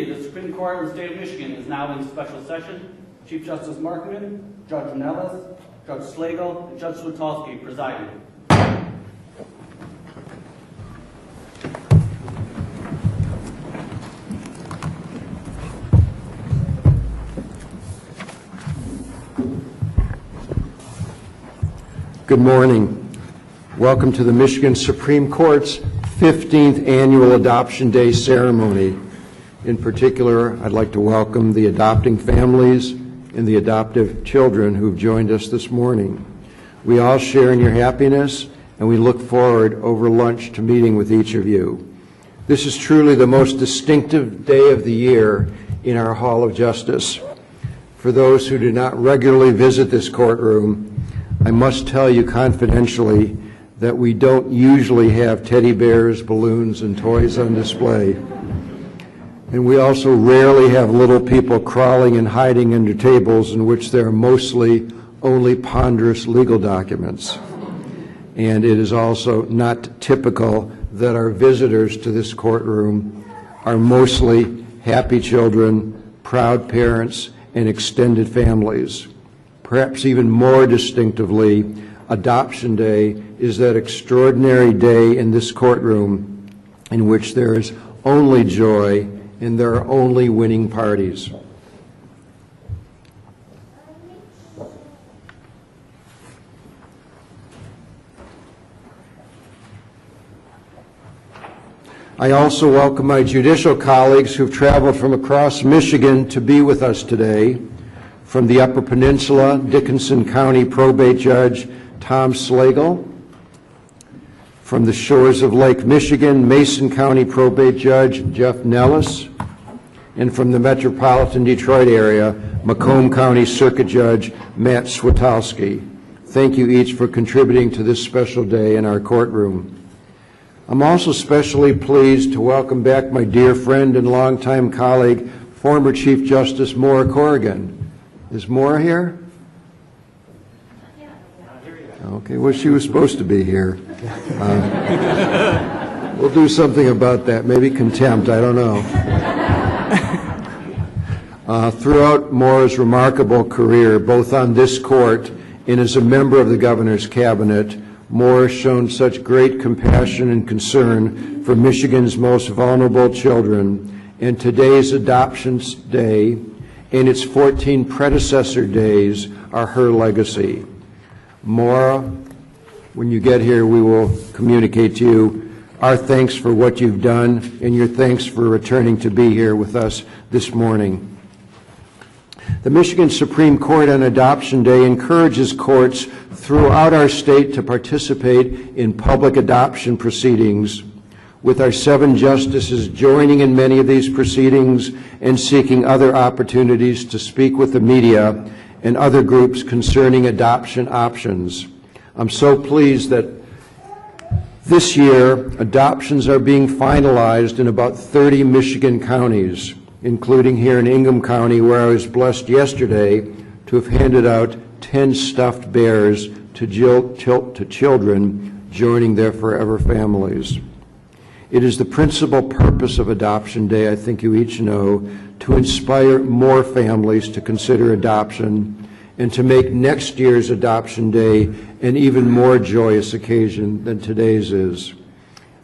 The Supreme Court of the State of Michigan is now in special session. Chief Justice Markman, Judge Nellis, Judge Slagle, and Judge Switalski presiding. Good morning. Welcome to the Michigan Supreme Court's 15th Annual Adoption Day ceremony. In particular, I'd like to welcome the adopting families and the adoptive children who've joined us this morning. We all share in your happiness, and we look forward over lunch to meeting with each of you. This is truly the most distinctive day of the year in our Hall of Justice. For those who do not regularly visit this courtroom, I must tell you confidentially that we don't usually have teddy bears, balloons, and toys on display. And we also rarely have little people crawling and hiding under tables in which there are mostly only ponderous legal documents. And it is also not typical that our visitors to this courtroom are mostly happy children, proud parents, and extended families. Perhaps even more distinctively, Adoption Day is that extraordinary day in this courtroom in which there is only joy and there are only winning parties. I also welcome my judicial colleagues who've traveled from across Michigan to be with us today. From the Upper Peninsula, Dickinson County Probate Judge Tom Slagle. From the shores of Lake Michigan, Mason County Probate Judge Jeff Nellis. And from the metropolitan Detroit area, Macomb County Circuit Judge Matt Switalski. Thank you each for contributing to this special day in our courtroom. I'm also especially pleased to welcome back my dear friend and longtime colleague, former Chief Justice Maura Corrigan. Is Maura here? Okay, well, she was supposed to be here. We'll do something about that, maybe contempt, I don't know. Throughout Maura's remarkable career, both on this court and as a member of the governor's cabinet, Maura has shown such great compassion and concern for Michigan's most vulnerable children, and today's Adoption Day and its 14 predecessor days are her legacy. Maura, when you get here, we will communicate to you our thanks for what you've done and your thanks for returning to be here with us this morning. The Michigan Supreme Court on Adoption Day encourages courts throughout our state to participate in public adoption proceedings, with our 7 justices joining in many of these proceedings and seeking other opportunities to speak with the media and other groups concerning adoption options. I'm so pleased that this year adoptions are being finalized in about 30 Michigan counties, including here in Ingham County, where I was blessed yesterday to have handed out 10 stuffed bears to children joining their forever families. It is the principal purpose of Adoption Day, I think you each know, to inspire more families to consider adoption and to make next year's Adoption Day an even more joyous occasion than today's is.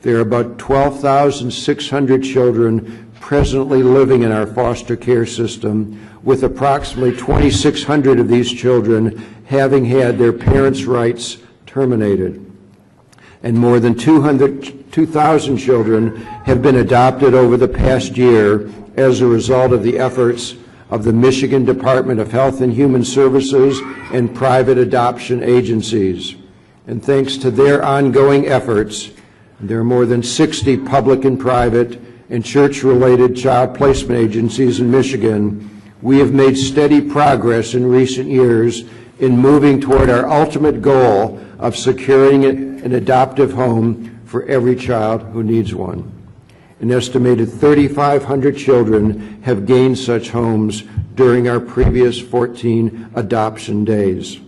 There are about 12,600 children presently living in our foster care system, with approximately 2,600 of these children having had their parents' rights terminated. And more than 2,000 children have been adopted over the past year as a result of the efforts of the Michigan Department of Health and Human Services and private adoption agencies. And thanks to their ongoing efforts, there are more than 60 public and private and church-related child placement agencies in Michigan, we have made steady progress in recent years in moving toward our ultimate goal of securing an adoptive home for every child who needs one. An estimated 3,500 children have gained such homes during our previous 14 adoption days.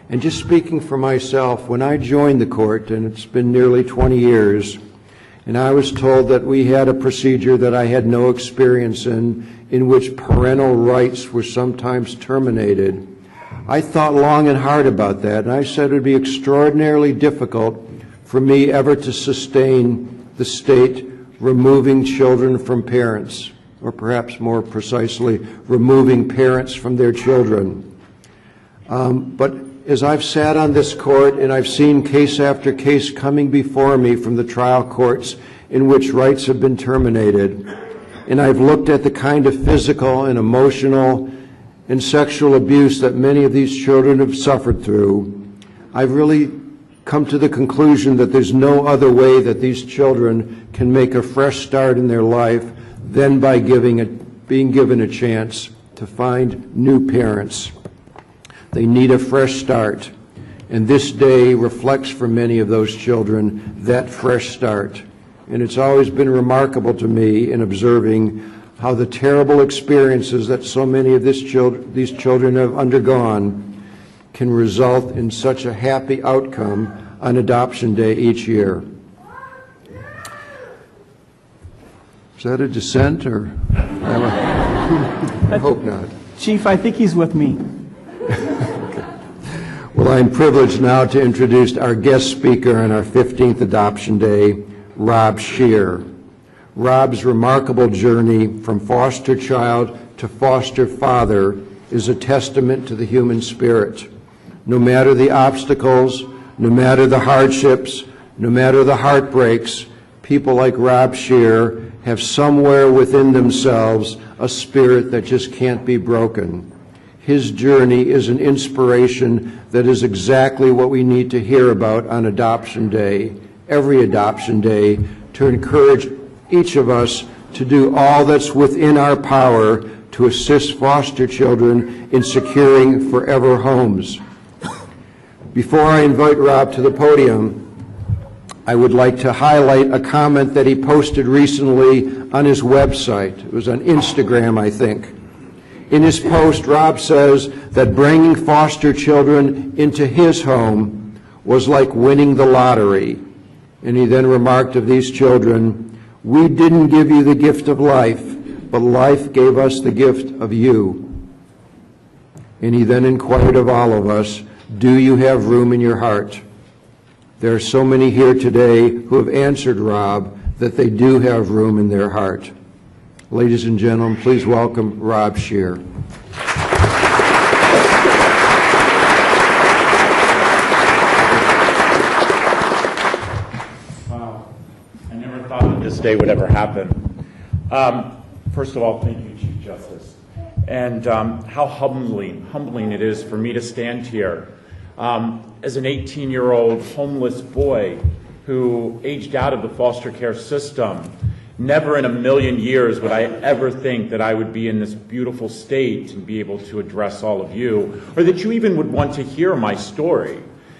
And just speaking for myself, when I joined the court, and it's been nearly 20 years, and I was told that we had a procedure that I had no experience in which parental rights were sometimes terminated, I thought long and hard about that, and I said it would be extraordinarily difficult for me ever to sustain the state removing children from parents, or perhaps more precisely, removing parents from their children. But as I've sat on this court and I've seen case after case coming before me from the trial courts in which rights have been terminated, and I've looked at the kind of physical and emotional and sexual abuse that many of these children have suffered through, I've really come to the conclusion that there's no other way that these children can make a fresh start in their life than by being given a chance to find new parents. They need a fresh start, and this day reflects for many of those children that fresh start. And it's always been remarkable to me in observing how the terrible experiences that so many of these children have undergone can result in such a happy outcome on adoption day each year. Is that a dissent, or? I hope not. Chief, I think he's with me. Okay. Well, I'm privileged now to introduce our guest speaker on our 15th adoption day, Rob Scheer. Rob's remarkable journey from foster child to foster father is a testament to the human spirit. No matter the obstacles, no matter the hardships, no matter the heartbreaks, people like Rob Scheer have somewhere within themselves a spirit that just can't be broken. His journey is an inspiration that is exactly what we need to hear about on adoption day, every adoption day, to encourage each of us to do all that's within our power to assist foster children in securing forever homes. Before I invite Rob to the podium, I would like to highlight a comment that he posted recently on his website. It was on Instagram, I think. In his post, Rob says that bringing foster children into his home was like winning the lottery. And he then remarked of these children, "We didn't give you the gift of life, but life gave us the gift of you." And he then inquired of all of us, do you have room in your heart? There are so many here today who have answered Rob that they do have room in their heart. Ladies and gentlemen, please welcome Rob Scheer. Wow. I never thought that this day would ever happen. First of all, thank you, Chief Justice. And how humbling it is for me to stand here as an 18-year-old homeless boy who aged out of the foster care system. Never in a million years would I ever think that I would be in this beautiful state and be able to address all of you, or that you even would want to hear my story.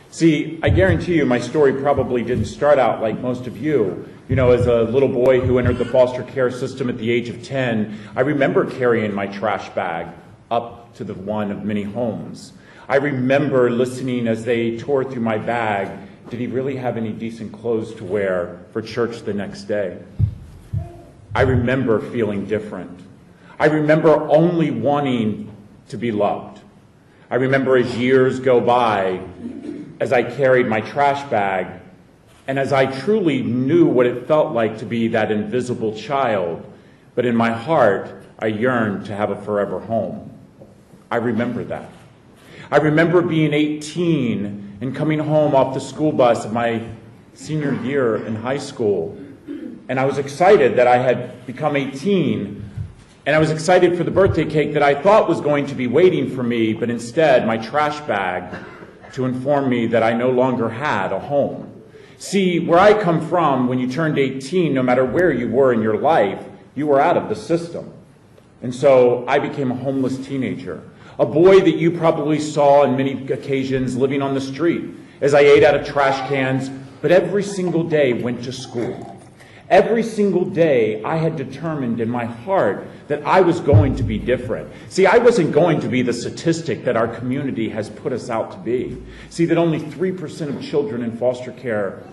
See, I guarantee you my story probably didn't start out like most of you. You know, as a little boy who entered the foster care system at the age of 10, I remember carrying my trash bag up to the one of many homes. I remember listening as they tore through my bag. Did he really have any decent clothes to wear for church the next day? I remember feeling different. I remember only wanting to be loved. I remember as years go by, as I carried my trash bag, and as I truly knew what it felt like to be that invisible child, but in my heart, I yearned to have a forever home. I remember that. I remember being 18 and coming home off the school bus of my senior year in high school. And I was excited that I had become 18, and I was excited for the birthday cake that I thought was going to be waiting for me, but instead my trash bag to inform me that I no longer had a home. See, where I come from, when you turned 18, no matter where you were in your life, you were out of the system. And so I became a homeless teenager, a boy that you probably saw on many occasions living on the street as I ate out of trash cans, but every single day went to school. Every single day I had determined in my heart that I was going to be different. See, I wasn't going to be the statistic that our community has put us out to be. See, that only 3% of children in foster care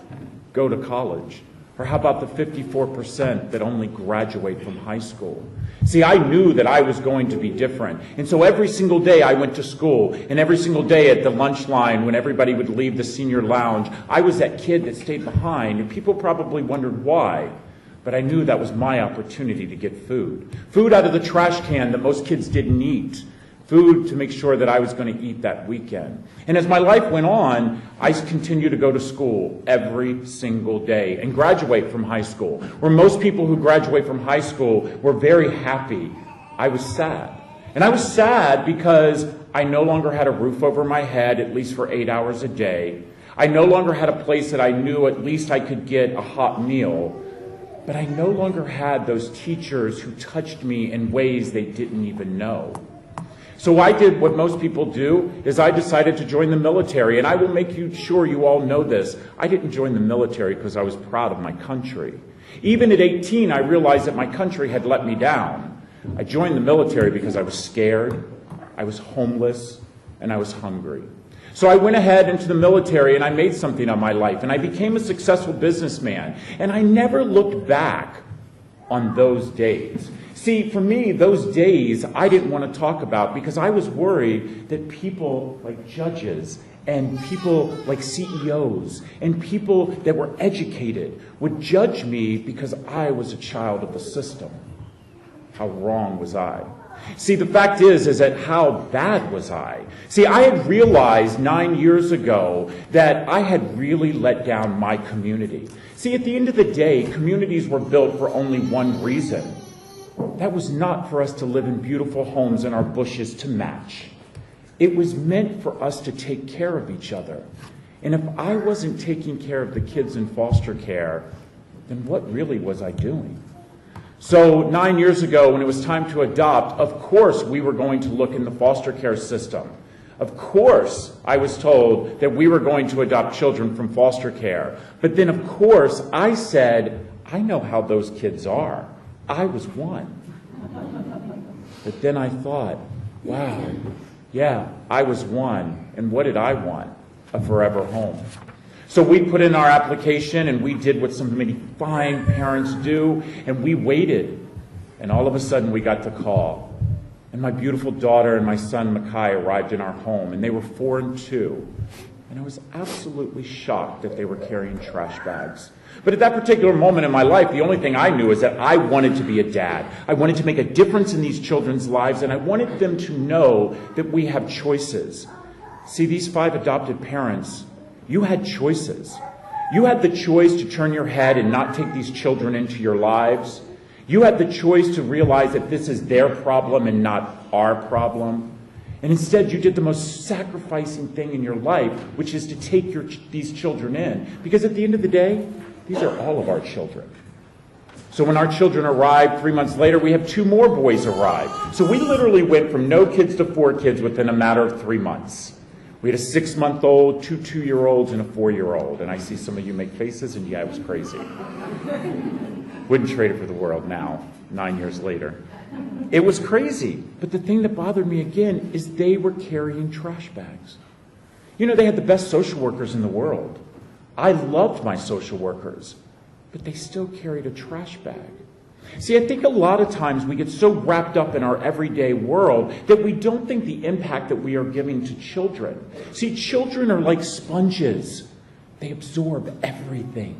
go to college. Or how about the 54% that only graduate from high school? See, I knew that I was going to be different. And so every single day I went to school, and every single day at the lunch line when everybody would leave the senior lounge, I was that kid that stayed behind, and people probably wondered why. But I knew that was my opportunity to get food. Food out of the trash can that most kids didn't eat. Food to make sure that I was going to eat that weekend. And as my life went on, I continued to go to school every single day and graduate from high school. Where most people who graduate from high school were very happy, I was sad. And I was sad because I no longer had a roof over my head, at least for 8 hours a day. I no longer had a place that I knew at least I could get a hot meal. But I no longer had those teachers who touched me in ways they didn't even know. So I did what most people do, is I decided to join the military. And I will make sure you all know this. I didn't join the military because I was proud of my country. Even at 18, I realized that my country had let me down. I joined the military because I was scared, I was homeless, and I was hungry. So I went ahead into the military and I made something of my life. And I became a successful businessman. And I never looked back on those days. See, for me, those days I didn't want to talk about because I was worried that people like judges and people like CEOs and people that were educated would judge me because I was a child of the system. How wrong was I? See, the fact is that how bad was I? See, I had realized 9 years ago that I had really let down my community. See, at the end of the day, communities were built for only one reason. That was not for us to live in beautiful homes and our bushes to match. It was meant for us to take care of each other. And if I wasn't taking care of the kids in foster care, then what really was I doing? So 9 years ago, when it was time to adopt, of course we were going to look in the foster care system. Of course, I was told that we were going to adopt children from foster care. But then, of course, I said, I know how those kids are. I was one. But then I thought, wow, yeah, I was one. And what did I want? A forever home. So we put in our application and we did what so many fine parents do, and we waited. And all of a sudden we got the call. And my beautiful daughter and my son Makai arrived in our home, and they were 4 and 2. And I was absolutely shocked that they were carrying trash bags. But at that particular moment in my life, the only thing I knew is that I wanted to be a dad. I wanted to make a difference in these children's lives, and I wanted them to know that we have choices. See, these 5 adopted parents, you had choices. You had the choice to turn your head and not take these children into your lives. You had the choice to realize that this is their problem and not our problem. And instead, you did the most sacrificing thing in your life, which is to take these children in. Because at the end of the day, these are all of our children. So when our children arrived 3 months later, we have 2 more boys arrive. So we literally went from no kids to 4 kids within a matter of 3 months. We had a 6-month-old, 2 2-year-olds, and a 4-year-old. And I see some of you make faces, and yeah, it was crazy. Wouldn't trade it for the world now, 9 years later. It was crazy. But the thing that bothered me again is they were carrying trash bags. You know, they had the best social workers in the world. I loved my social workers, but they still carried a trash bag. See, I think a lot of times we get so wrapped up in our everyday world that we don't think the impact that we are giving to children. See, children are like sponges. They absorb everything.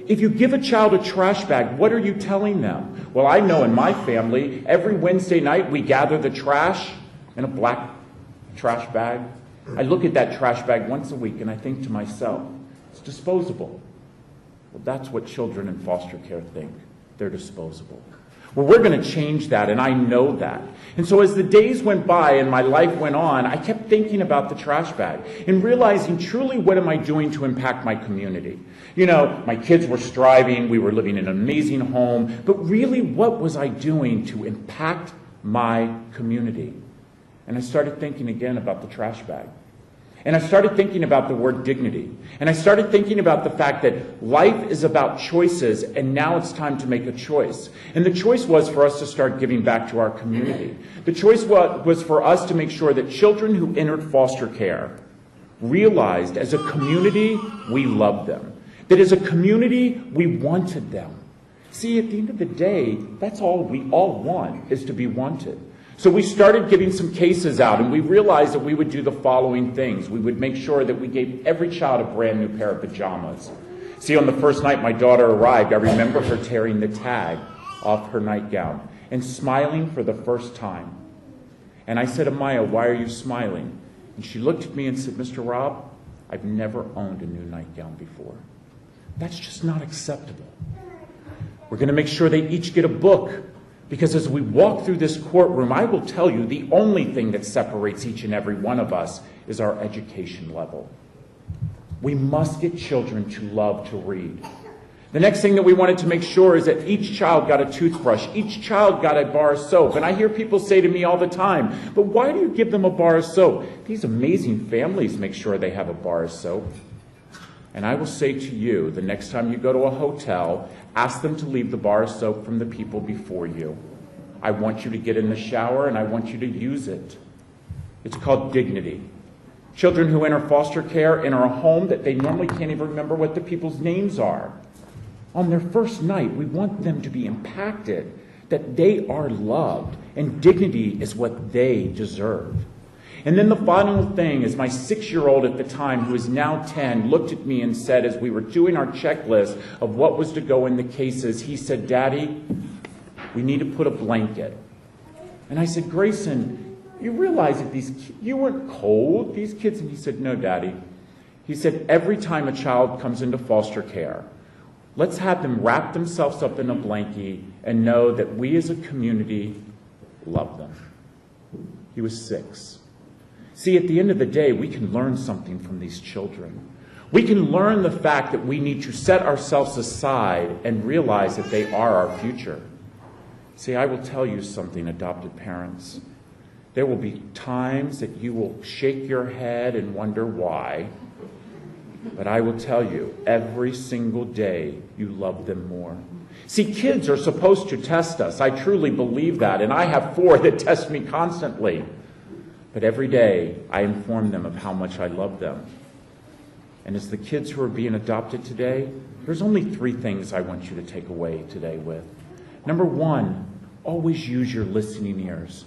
If you give a child a trash bag, what are you telling them? Well, I know in my family, every Wednesday night we gather the trash in a black trash bag. I look at that trash bag once a week and I think to myself, it's disposable. Well, that's what children in foster care think. They're disposable. Well, we're going to change that, and I know that. And so as the days went by and my life went on, I kept thinking about the trash bag and realizing truly what am I doing to impact my community. You know, my kids were striving, we were living in an amazing home, but really what was I doing to impact my community? And I started thinking again about the trash bag. And I started thinking about the word dignity. And I started thinking about the fact that life is about choices, and now it's time to make a choice. And the choice was for us to start giving back to our community. The choice was for us to make sure that children who entered foster care realized as a community we loved them. That as a community we wanted them. See, at the end of the day, that's all we all want, is to be wanted. So we started giving some cases out, and we realized that we would do the following things. We would make sure that we gave every child a brand new pair of pajamas. See, on the first night my daughter arrived, I remember her tearing the tag off her nightgown and smiling for the first time. And I said, Amaya, why are you smiling? And she looked at me and said, Mr. Rob, I've never owned a new nightgown before. That's just not acceptable. We're going to make sure they each get a book. Because as we walk through this courtroom, I will tell you the only thing that separates each and every one of us is our education level. We must get children to love to read. The next thing that we wanted to make sure is that each child got a toothbrush, each child got a bar of soap. And I hear people say to me all the time, but why do you give them a bar of soap? These amazing families make sure they have a bar of soap. And I will say to you, the next time you go to a hotel, ask them to leave the bar of soap from the people before you. I want you to get in the shower and I want you to use it. It's called dignity. Children who enter foster care enter a home that they normally can't even remember what the people's names are. On their first night, we want them to be impacted, that they are loved, and dignity is what they deserve. And then the final thing is my 6-year-old at the time, who is now 10, looked at me and said, as we were doing our checklist of what was to go in the cases, he said, Daddy, we need to put a blanket. And I said, Grayson, you realize that you weren't cold, these kids? And he said, no, Daddy. He said, every time a child comes into foster care, let's have them wrap themselves up in a blanket and know that we as a community love them. He was 6. See, at the end of the day, we can learn something from these children. We can learn the fact that we need to set ourselves aside and realize that they are our future. See, I will tell you something, adopted parents. There will be times that you will shake your head and wonder why. But I will tell you, every single day, you love them more. See, kids are supposed to test us. I truly believe that, and I have 4 that test me constantly. But every day, I inform them of how much I love them. And as the kids who are being adopted today, there's only 3 things I want you to take away today with. Number 1, always use your listening ears.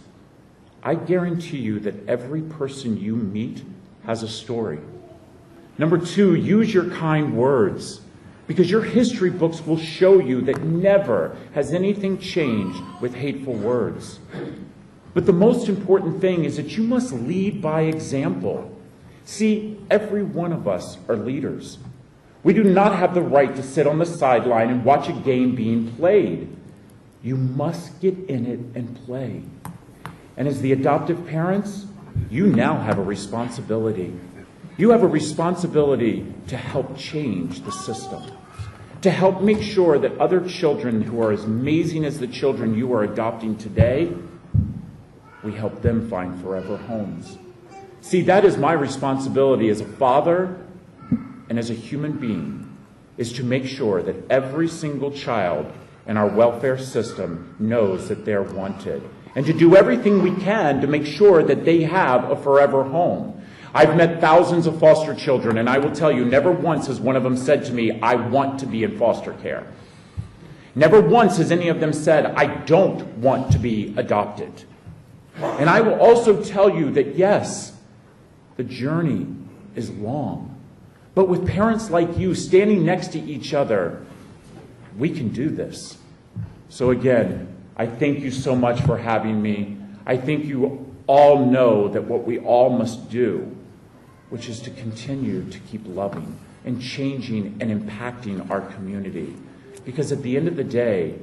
I guarantee you that every person you meet has a story. Number 2, use your kind words, because your history books will show you that never has anything changed with hateful words. But the most important thing is that you must lead by example. See, every one of us are leaders. We do not have the right to sit on the sideline and watch a game being played. You must get in it and play. And as the adoptive parents, you now have a responsibility. You have a responsibility to help change the system, to help make sure that other children who are as amazing as the children you are adopting today, we help them find forever homes. See, that is my responsibility as a father and as a human being, is to make sure that every single child in our welfare system knows that they're wanted, and to do everything we can to make sure that they have a forever home. I've met thousands of foster children, and I will tell you, never once has one of them said to me, I want to be in foster care. Never once has any of them said, I don't want to be adopted. And I will also tell you that, yes, the journey is long. But with parents like you standing next to each other, we can do this. So again, I thank you so much for having me. I think you all know that what we all must do, which is to continue to keep loving and changing and impacting our community. Because at the end of the day,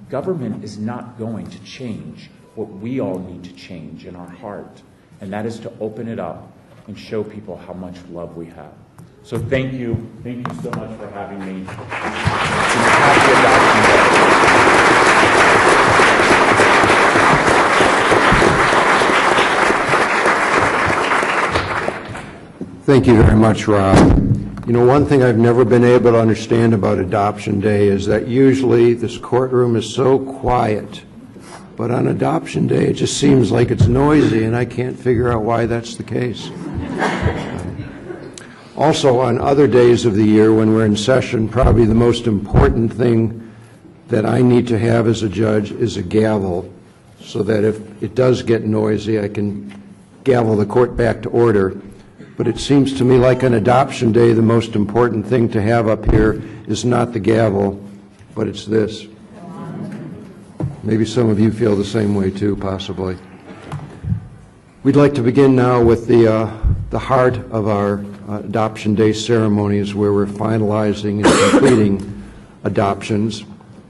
Government is not going to change what we all need to change in our heart, and that is to open it up and show people how much love we have. So thank you so much for having me. Happy Adoption Day. Thank you very much, Rob. You know, one thing I've never been able to understand about Adoption Day is that usually this courtroom is so quiet, but on Adoption Day it just seems like it's noisy, and I can't figure out why that's the case. Also, on other days of the year when we're in session, probably the most important thing that I need to have as a judge is a gavel, so that if it does get noisy, I can gavel the court back to order. But it seems to me like on Adoption Day, the most important thing to have up here is not the gavel, but it's this. Maybe some of you feel the same way too, possibly. We'd like to begin now with the heart of our Adoption Day ceremonies, where we're finalizing and completing adoptions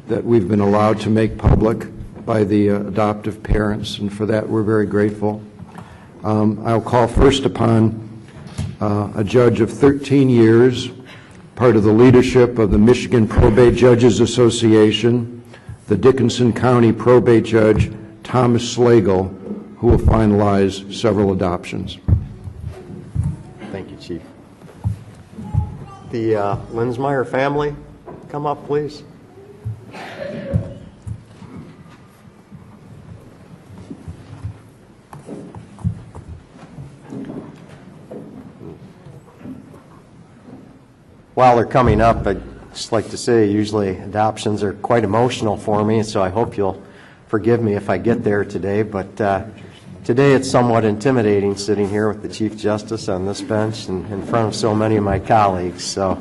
that we've been allowed to make public by the adoptive parents, and for that we're very grateful. I'll call first upon a judge of 13 years, part of the leadership of the Michigan Probate Judges Association, the Dickinson County Probate Judge, Thomas Slagle, who will finalize several adoptions. Thank you, Chief. The Linsmeyer family, come up, please. While they're coming up, I'd just like to say usually adoptions are quite emotional for me, so I hope you'll forgive me if I get there today. But today it's somewhat intimidating sitting here with the Chief Justice on this bench and in front of so many of my colleagues, so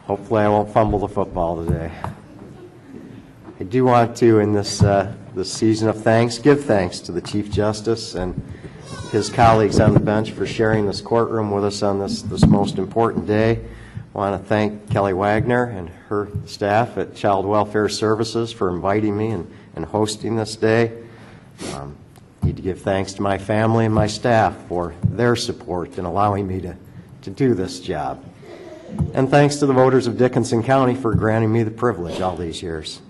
hopefully I won't fumble the football today. I do want to, in this season of thanks, give thanks to the Chief Justice and his colleagues on the bench for sharing this courtroom with us on this most important day. I want to thank Kelly Wagner and her staff at Child Welfare Services for inviting me and hosting this day. I need to give thanks to my family and my staff for their support in allowing me to do this job. And thanks to the voters of Dickinson County for granting me the privilege all these years.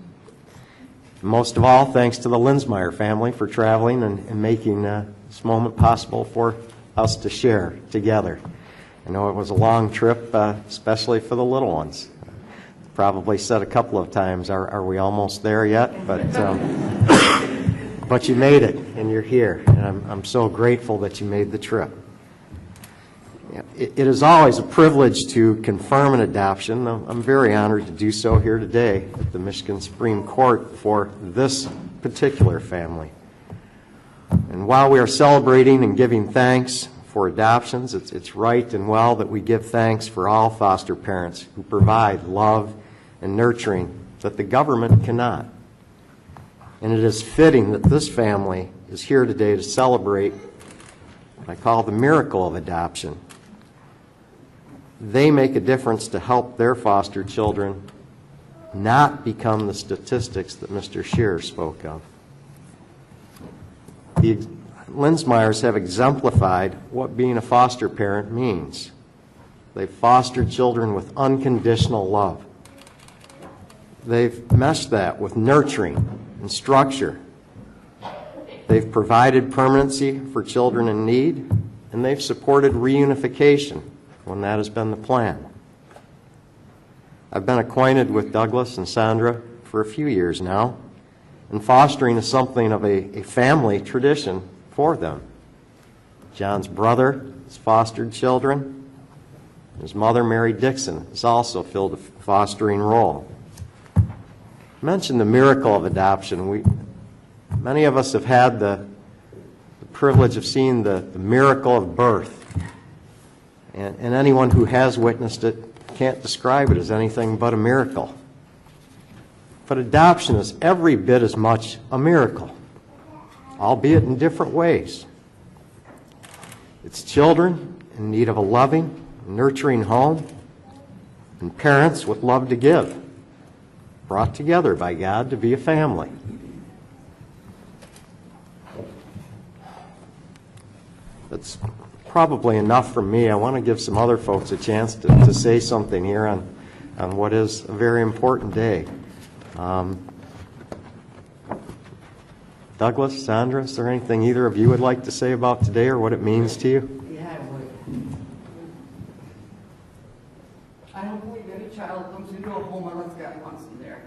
And most of all, thanks to the Linsmeyer family for traveling and making this moment possible for us to share together. I know it was a long trip, especially for the little ones. Probably said a couple of times, are we almost there yet? But you made it, and you're here. And I'm so grateful that you made the trip. It is always a privilege to confirm an adoption. I'm very honored to do so here today at the Michigan Supreme Court for this particular family. And while we are celebrating and giving thanks for adoptions, it's right and well that we give thanks for all foster parents who provide love and nurturing that the government cannot. And it is fitting that this family is here today to celebrate what I call the miracle of adoption. They make a difference to help their foster children not become the statistics that Mr. Scheer spoke of. The Linsmeyers have exemplified what being a foster parent means. They've fostered children with unconditional love. They've meshed that with nurturing and structure. They've provided permanency for children in need, and they've supported reunification when that has been the plan. I've been acquainted with Douglas and Sandra for a few years now, and fostering is something of a family tradition for them. John's brother has fostered children. His mother, Mary Dixon, has also filled a fostering role. I mentioned the miracle of adoption. Many of us have had the privilege of seeing the miracle of birth. And anyone who has witnessed it can't describe it as anything but a miracle. But adoption is every bit as much a miracle, albeit in different ways. It's children in need of a loving, nurturing home, and parents with love to give. brought together by God to be a family. That's probably enough from me. I want to give some other folks a chance to say something here on what is a very important day. Douglas, Sandra, is there anything either of you would like to say about today or what it means to you? Yeah, I would. I don't believe any child comes into a home unless God wants them there.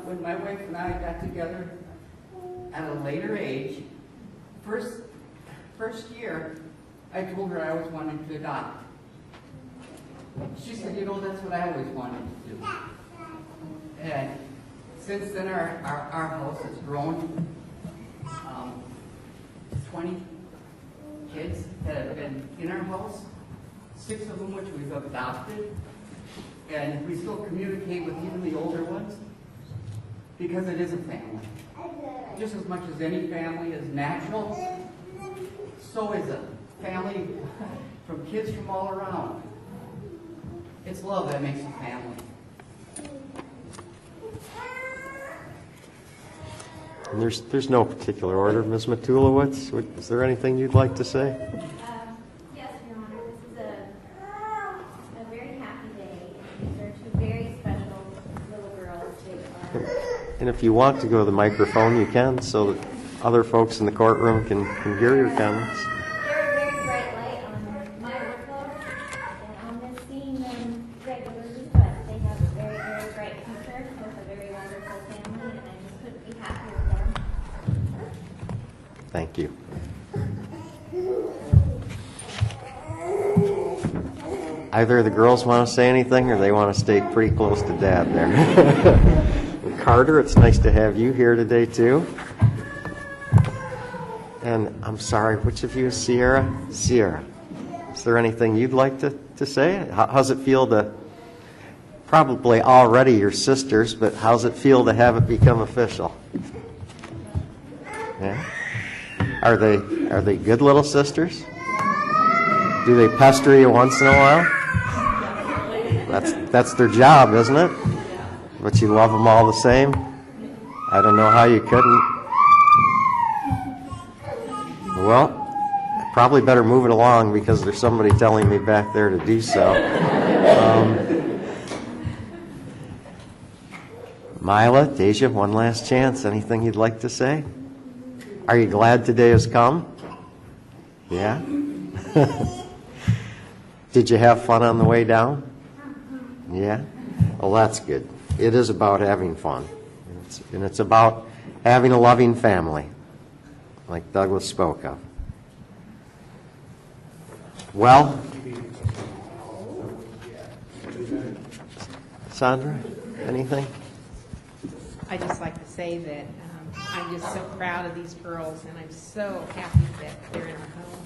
When my wife and I got together at a later age, first year, I told her I always wanted to adopt. She said, you know, that's what I always wanted to do. And since then, our house has grown. 20 kids that have been in our house, 6 of them which we've adopted, and we still communicate with even the older ones because it is a family. Just as much as any family is natural, so is a family from kids from all around. It's love that makes a family. And there's no particular order. Ms. Matulowicz, is there anything you'd like to say? Yes, Your Honor. This is a very happy day. These are 2 very special little girls. They are. And if you want to go to the microphone, you can, so that other folks in the courtroom can hear your comments. They're a very bright light on my workload, and I'll miss seeing them regularly, but they have a very, very bright future with a very wonderful family, and I just couldn't be happier for them. Thank you. Either of the girls want to say anything, or they want to stay pretty close to Dad there. Carter, it's nice to have you here today, too. And I'm sorry, which of you is Sierra? Sierra. Is there anything you'd like to say? How's it feel to, probably already your sisters, but how's it feel to have it become official? Yeah? Are they good little sisters? Do they pester you once in a while? That's their job, isn't it? But you love them all the same? I don't know how you couldn't. Well, I probably better move it along because there's somebody telling me back there to do so. Mila, Deja, one last chance. Anything you'd like to say? Are you glad today has come? Yeah? Did you have fun on the way down? Yeah? Well, that's good. It is about having fun. And it's about having a loving family, like Douglas spoke of. Well, Sandra, anything? I'd just like to say that I'm just so proud of these girls, and I'm so happy that they're in our home.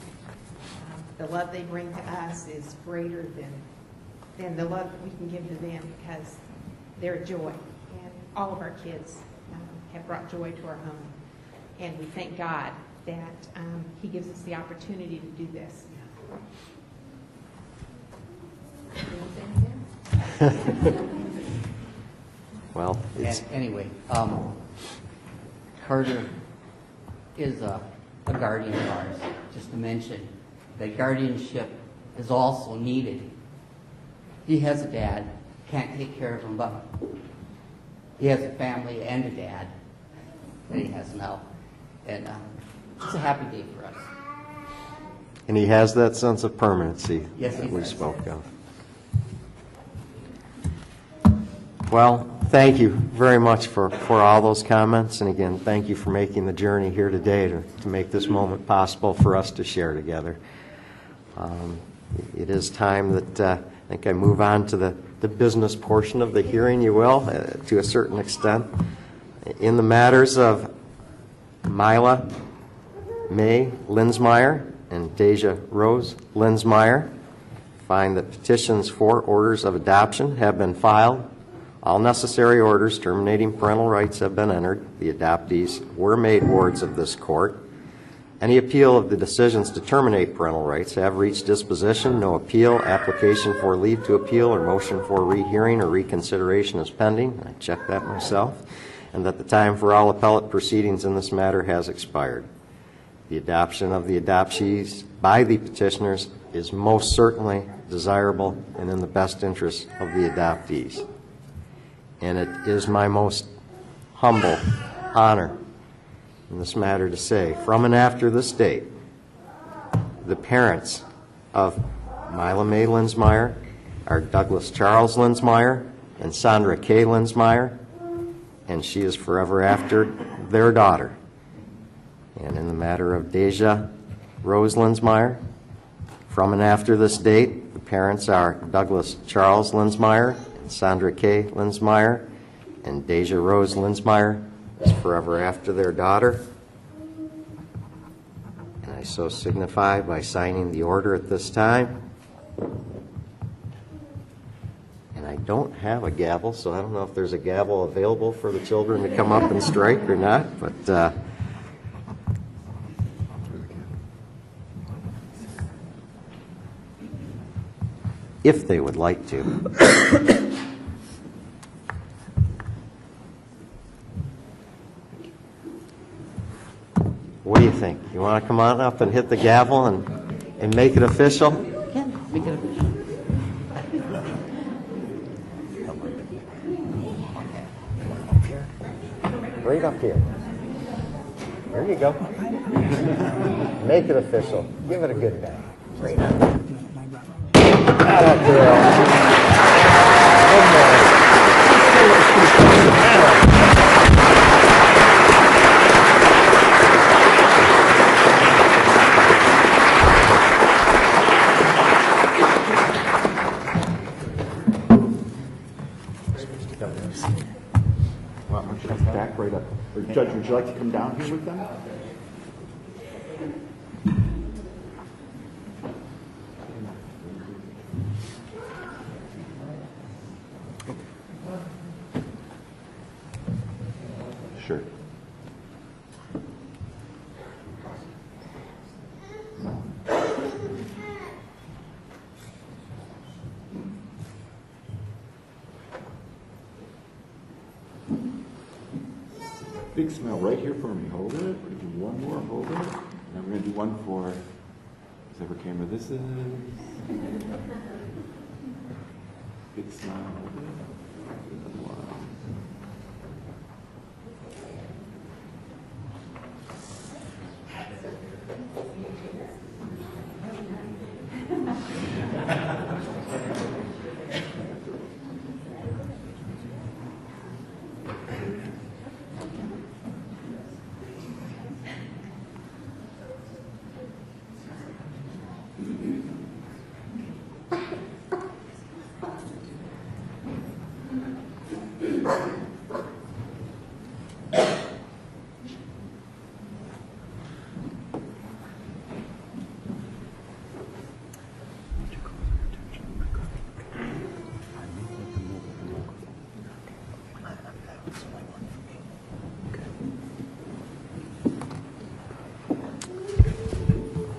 The love they bring to us is greater than the love that we can give to them, because they're a joy. And all of our kids have brought joy to our home. And we thank God that He gives us the opportunity to do this. Well, it's... Anyway, Carter is a guardian of ours. Just to mention that guardianship is also needed. He has a dad, can't take care of him, but he has a family and a dad that he has now. And it's a happy day for us. And he has that sense of permanency Yes, that he we does. spoke of. Well, thank you very much for all those comments. And again, thank you for making the journey here today to make this moment possible for us to share together. It is time that I think I move on to the business portion of the hearing, you will, to a certain extent. In the matters of Mila May Linsmeyer and Deja Rose Linsmeyer, find that petitions for orders of adoption have been filed. All necessary orders terminating parental rights have been entered. The adoptees were made wards of this court. Any appeal of the decisions to terminate parental rights have reached disposition. No appeal, application for leave to appeal, or motion for rehearing or reconsideration is pending. I checked that myself. And that the time for all appellate proceedings in this matter has expired. The adoption of the adoptees by the petitioners is most certainly desirable and in the best interest of the adoptees. And it is my most humble honor in this matter to say, from and after this date, the parents of Mila Mae Linsmeyer are Douglas Charles Linsmeyer and Sandra K. Linsmeyer, and she is forever after their daughter. And in the matter of Deja Rose Linsmeyer, from and after this date, the parents are Douglas Charles Linsmeyer and Sandra K. Linsmeyer, and Deja Rose Linsmeyer is forever after their daughter. And I so signify by signing the order at this time. And I don't have a gavel, so I don't know if there's a gavel available for the children to come up and strike or not, but if they would like to. What do you think? You want to come on up and hit the gavel and make it official? Yeah, make it official. Right up here. There you go. Make it official. Give it a good bang. Right up. Atta Back right up. Or Judge, would you like to come down here with them? Sure. Big smile right here for me. Hold it. We're going to do one more. Hold it. And we're going to do one for whichever camera this is. Big smile. Hold it. Another one.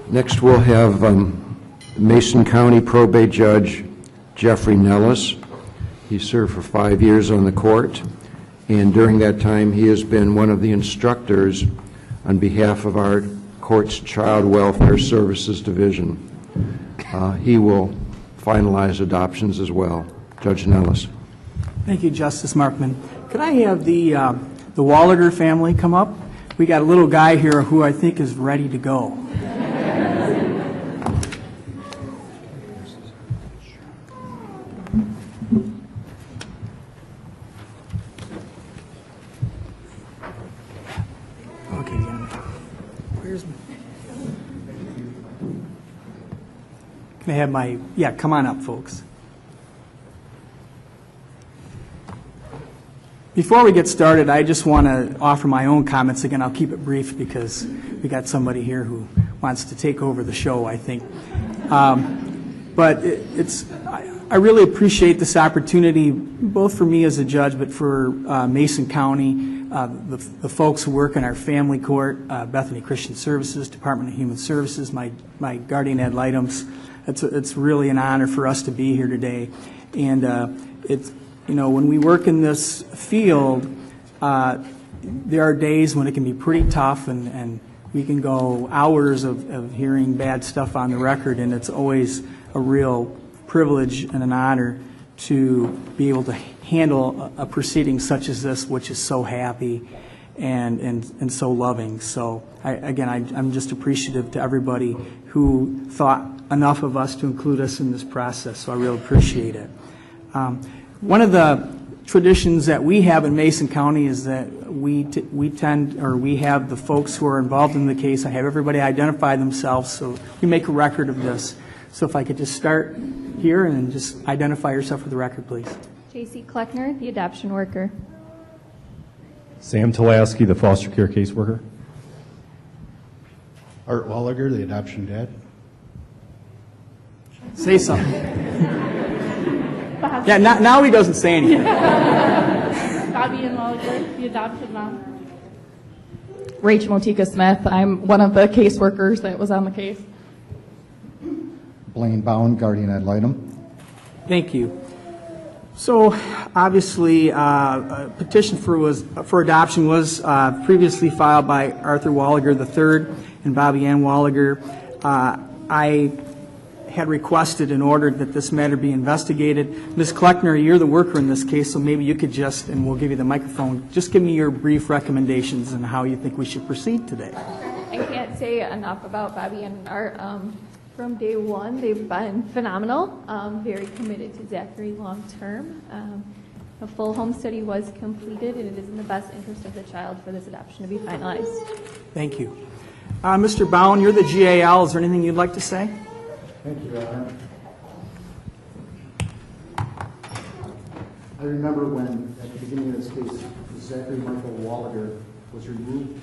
Next, we'll have Mason County Probate Judge Jeffrey Nellis. He served for 5 years on the court, and during that time he has been one of the instructors on behalf of our court's Child Welfare Services Division. He will finalize adoptions as well. Judge Nellis. Thank you, Justice Markman. Could I have the Wallager family come up? We got a little guy here who I think is ready to go. Okay, where's my... Can I have my... Yeah, come on up, folks. Before we get started, I just want to offer my own comments. Again, I'll keep it brief because we got somebody here who wants to take over the show, I think. But I really appreciate this opportunity, both for me as a judge, but for Mason County. the folks who work in our family court, Bethany Christian Services, Department of Human Services, my guardian ad litems. It's really an honor for us to be here today. And it's, when we work in this field, there are days when it can be pretty tough, and we can go hours of hearing bad stuff on the record, and it's always a real privilege and an honor to be able to handle a proceeding such as this, which is so happy and so loving. So I'm just appreciative to everybody who thought enough of us to include us in this process, so I really appreciate it. One of the traditions that we have in Mason County is that we have the folks who are involved in the case. I have everybody identify themselves, so we make a record of this. So if I could just start here and just identify yourself for the record, please. J.C. Kleckner, the adoption worker. Sam Tulaski, the foster care caseworker. Art Walliger, the adoption dad. Say something. Yeah, now he doesn't say anything. Bobby and Walliger, the adopted mom. Rachel Motika Smith, I'm one of the caseworkers that was on the case. Blaine Bowen, guardian ad litem. Thank you. So obviously, a petition for adoption was previously filed by Arthur Walliger III and Bobby Ann Walliger. I had requested and ordered that this matter be investigated. Ms. Kleckner, you're the worker in this case, so maybe you could just, and we'll give you the microphone, just give me your brief recommendations on how you think we should proceed today. I can't say enough about Bobby and Art. From day one, they've been phenomenal, very committed to Zachary long term. A full home study was completed, and it is in the best interest of the child for this adoption to be finalized. Thank you. Mr. Bowen, you're the GAL. Is there anything you'd like to say? Thank you, Your Honor. I remember when, at the beginning of this case, Zachary Michael Walliger was removed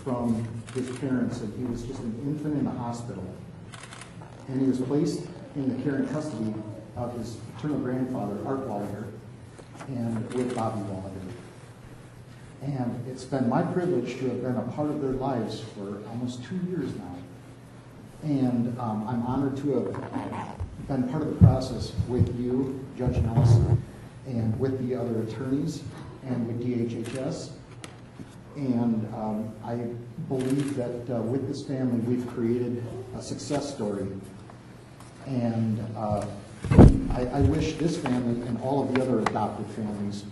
from his parents, and he was just an infant in the hospital. And he was placed in the care and custody of his paternal grandfather, Art Walliger, and with Bobby Walliger. And it's been my privilege to have been a part of their lives for almost 2 years now. And I'm honored to have been part of the process with you, Judge Nellis, and with the other attorneys, and with DHHS. And I believe that with this family, we've created a success story. And I wish this family and all of the other adopted families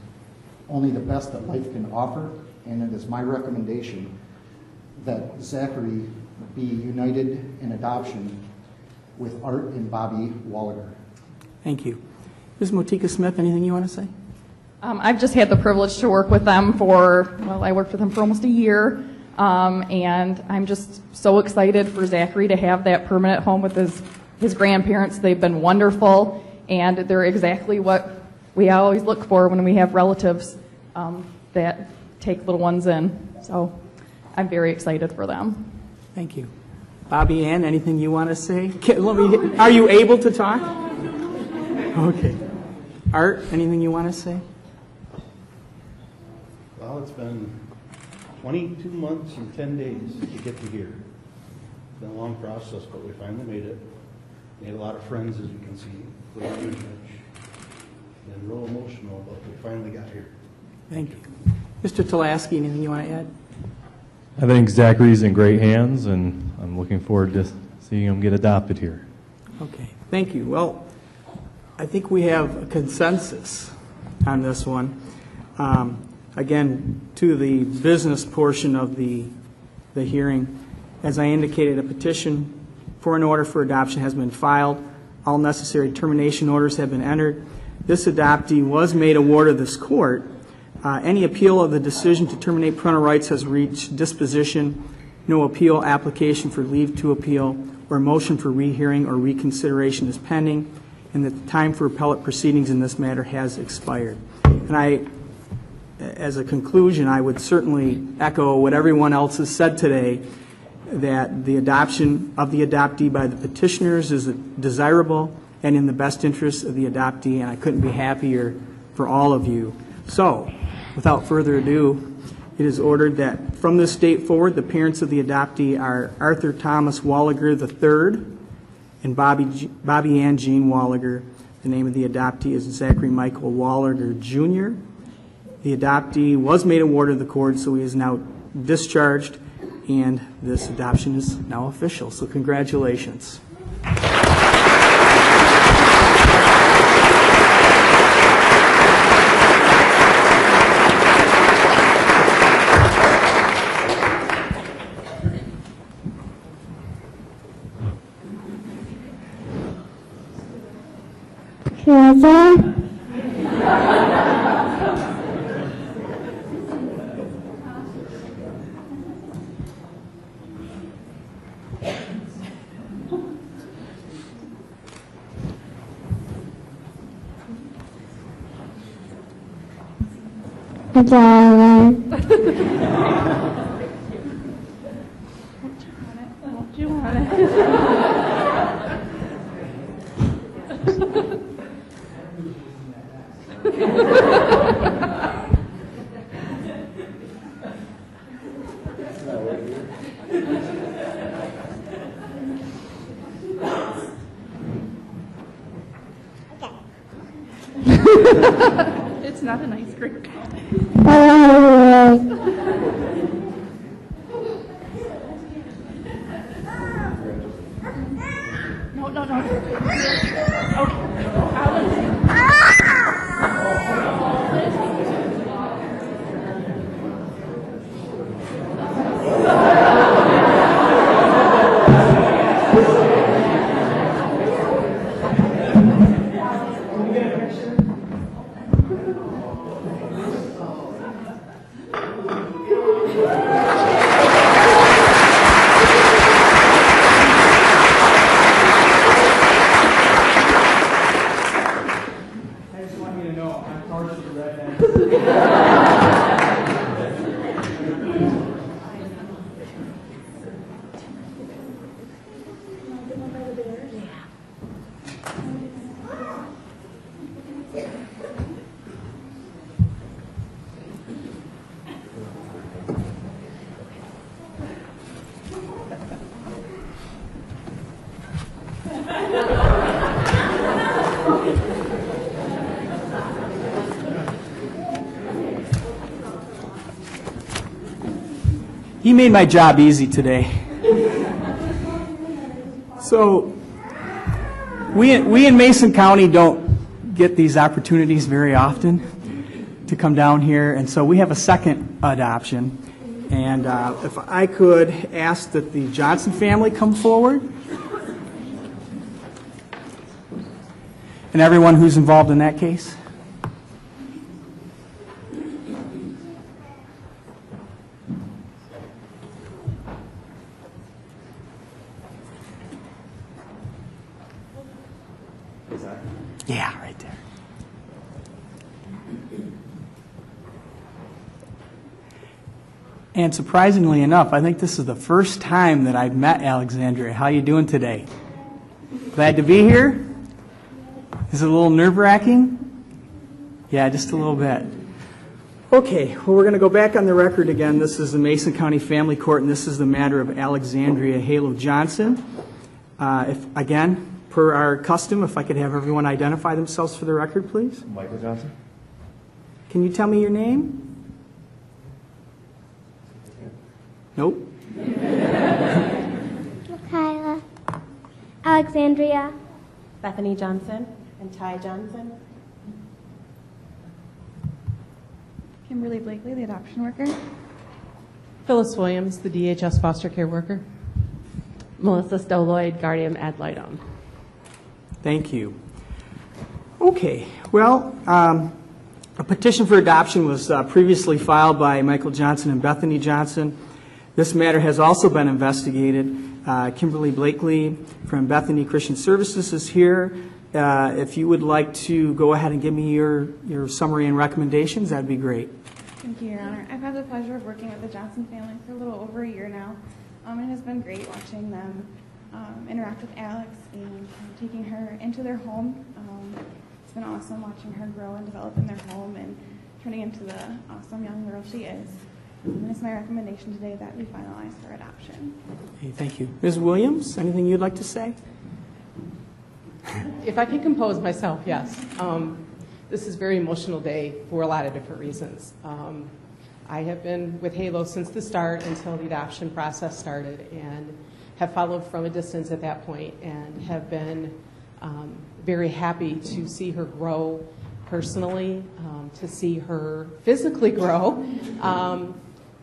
only the best that life can offer. And it is my recommendation that Zachary be united in adoption with Art and Bobby Walliger. Thank you. Ms. Motika Smith, anything you want to say? I've just had the privilege to work with them I worked with them for almost a year, and I'm just so excited for Zachary to have that permanent home with his grandparents. They've been wonderful, and they're exactly what we always look for when we have relatives that take little ones in. So I'm very excited for them. Thank you. Bobby Ann, anything you want to say? Are you able to talk? Okay. Art, anything you want to say? Well, it's been 22 months and 10 days to get to here. It's been a long process, but we finally made it. Made a lot of friends, as you can see. Including you, Judge. Been real emotional, but we finally got here. Thank you. Mr. Tulaski, anything you want to add? I think Zachary's in great hands, and I'm looking forward to seeing him get adopted here. Okay. Thank you. Well, I think we have a consensus on this one. Again, to the business portion of the hearing, as I indicated, a petition for an order for adoption has been filed. All necessary termination orders have been entered. This adoptee was made a ward of this court. Any appeal of the decision to terminate parental rights has reached disposition. No appeal application for leave to appeal or motion for rehearing or reconsideration is pending, and the time for appellate proceedings in this matter has expired. And as a conclusion, I would certainly echo what everyone else has said today, that the adoption of the adoptee by the petitioners is desirable and in the best interest of the adoptee, and I couldn't be happier for all of you. So, without further ado, It is ordered that from this date forward, the parents of the adoptee are Arthur Thomas Walliger III and Bobby Ann Jean Walliger. The name of the adoptee is Zachary Michael Walliger Jr. The adoptee was made a ward of the court, so he is now discharged, and this adoption is now official. So congratulations. It's not an ice cream. He made my job easy today. So we in Mason County don't get these opportunities very often to come down here, and so we have a second adoption. And if I could ask that the Johnson family come forward, and everyone who's involved in that case. Yeah, right there. And surprisingly enough, I think this is the first time that I've met Alexandria. How you doing today? Glad to be here? Is it a little nerve-wracking? Yeah, just a little bit. Okay, well, we're going to go back on the record again. This is the Mason County Family Court, and this is the matter of Alexandria Halo Johnson. Again, per our custom, if I could have everyone identify themselves for the record, please. Michael Johnson? Can you tell me your name? Nope. Kyla. Alexandria. Bethany Johnson and Ty Johnson. Kimberly Blakely, the adoption worker. Phyllis Williams, the DHS foster care worker. Melissa Stow-Lloyd, guardian ad litem. Thank you. Okay, well, a petition for adoption was previously filed by Michael Johnson and Bethany Johnson. This matter has also been investigated. Kimberly Blakely from Bethany Christian Services is here. If you would like to go ahead and give me your summary and recommendations, that'd be great. Thank you, Your Honor. I've had the pleasure of working with the Johnson family for a little over a year now. It has been great watching them interact with Alex and taking her into their home. It's been awesome watching her grow and develop in their home and turning into the awesome young girl she is. And it's my recommendation today that we finalize her adoption. Okay, thank you. Ms. Williams, anything you'd like to say? If I can compose myself, yes. This is a very emotional day for a lot of different reasons. I have been with Halo since the start until the adoption process started, and have followed from a distance at that point, and have been very happy to see her grow personally, to see her physically grow,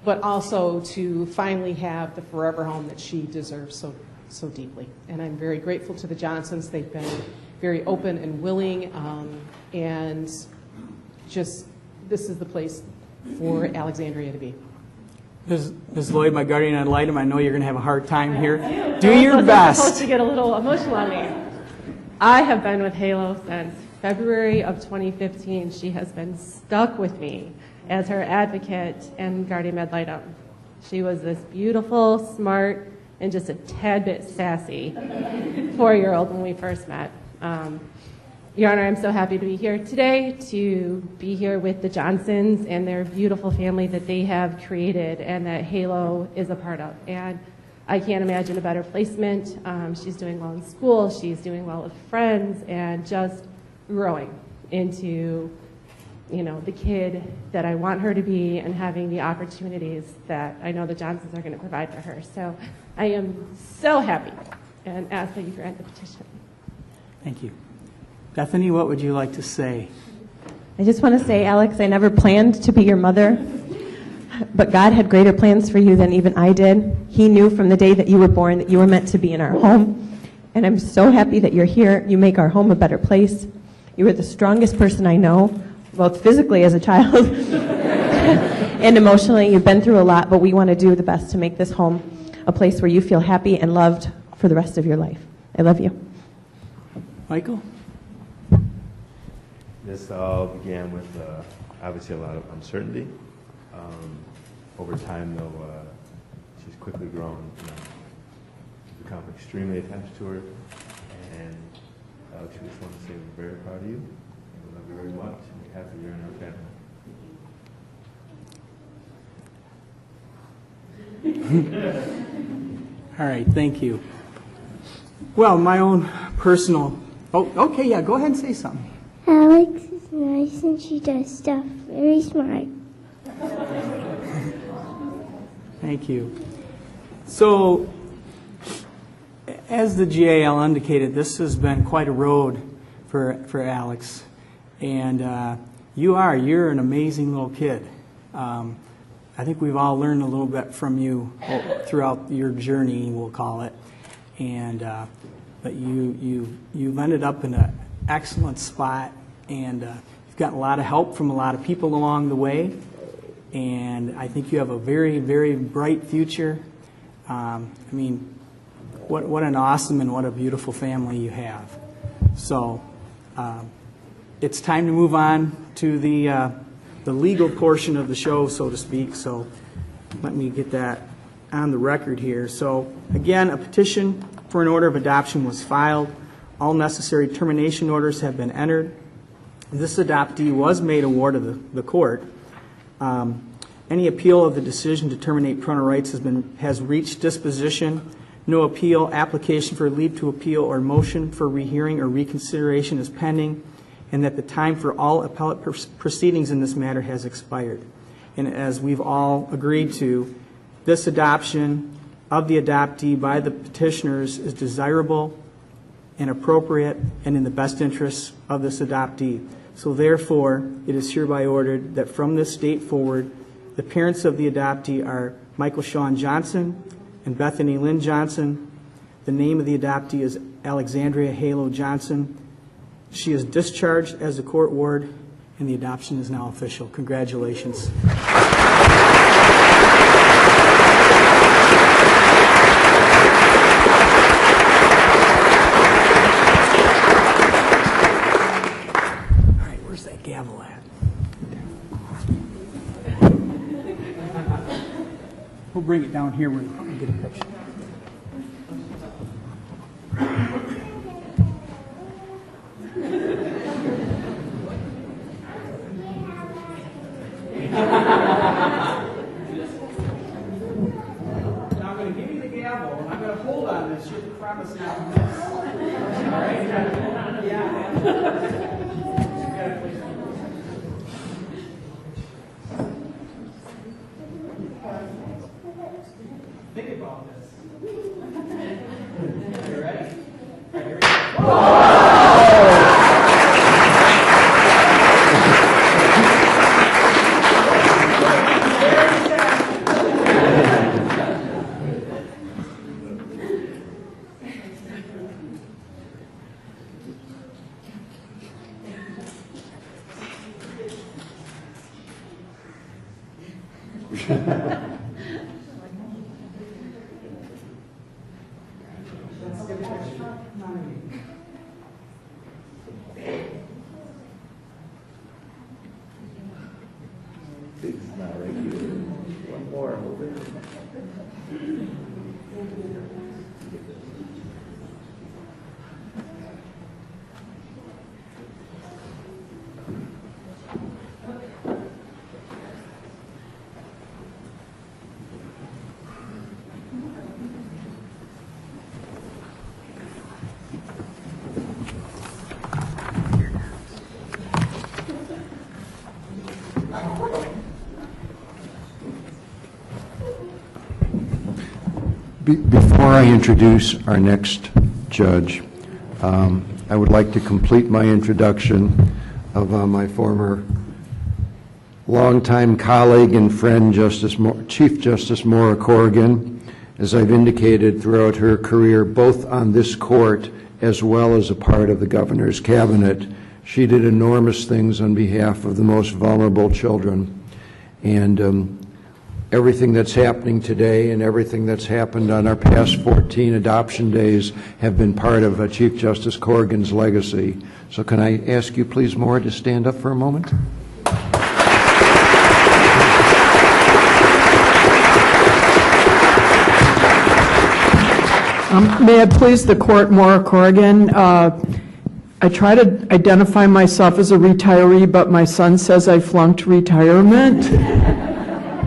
but also to finally have the forever home that she deserves so deeply. And I'm very grateful to the Johnsons. They've been very open and willing, and just this is the place for Alexandria to be. Ms. Lloyd, my guardian ad litem, I know you're going to have a hard time here. Do your best. Supposed to get a little emotional on me. I have been with Halo since February of 2015. She has been stuck with me as her advocate and guardian ad litem. She was this beautiful, smart, and just a tad bit sassy 4-year-old when we first met. Your Honor, I'm so happy to be here today, to be here with the Johnsons and their beautiful family that they have created and that Halo is a part of. And I can't imagine a better placement. She's doing well in school, she's doing well with friends, and just growing into, you know, the kid that I want her to be, and having the opportunities that I know the Johnsons are going to provide for her. So I am so happy, and ask that you grant the petition. Thank you. Bethany, what would you like to say? I just want to say, Alex, I never planned to be your mother, but God had greater plans for you than even I did. He knew from the day that you were born that you were meant to be in our home, and I'm so happy that you're here. You make our home a better place. You are the strongest person I know, both physically as a child and emotionally. You've been through a lot, but we want to do the best to make this home a place where you feel happy and loved for the rest of your life. I love you. Michael? This all began with obviously a lot of uncertainty. Over time, though, she's quickly grown, become extremely attached to her. And Alex, we just want to say we're very proud of you. We love you very much, and we're happy you're in our family. All right, thank you. Well, my own personal... Oh, okay, yeah, go ahead and say something. Alex is nice and she does stuff very smart. Thank you. So, as the GAL indicated, this has been quite a road for Alex. And you're an amazing little kid. I think we've all learned a little bit from you throughout your journey, we'll call it. And but you've ended up in an excellent spot, and you've gotten a lot of help from a lot of people along the way. And I think you have a very, very bright future. I mean, what an awesome and what a beautiful family you have. So it's time to move on to the legal portion of the show, so to speak. So let me get that on the record here. So again, a petition for an order of adoption was filed. All necessary termination orders have been entered. This adoptee was made a ward of the court. Any appeal of the decision to terminate parental rights has reached disposition. No appeal, application for leave to appeal, or motion for rehearing or reconsideration is pending, and that the time for all appellate proceedings in this matter has expired. And as we've all agreed to, this adoption of the adoptee by the petitioners is desirable and appropriate and in the best interests of this adoptee. So therefore, it is hereby ordered that from this date forward, the parents of the adoptee are Michael Sean Johnson and Bethany Lynn Johnson. The name of the adoptee is Alexandria Halo Johnson. She is discharged as a court ward, and the adoption is now official. Congratulations. Gavel at. We'll bring it down here where we get a picture. promise not to miss. All right? Yeah. Think about this. You ready? All right, here we go. One more. Before I introduce our next judge, I would like to complete my introduction of my former longtime colleague and friend, Chief Justice Maura Corrigan. As I've indicated throughout her career, both on this court as well as a part of the governor's cabinet, she did enormous things on behalf of the most vulnerable children. And everything that's happening today and everything that's happened on our past 14 adoption days have been part of Chief Justice Corrigan's legacy. So can I ask you, please, Maura, to stand up for a moment? May it please the court, Maura Corrigan. I try to identify myself as a retiree, but my son says I flunked retirement.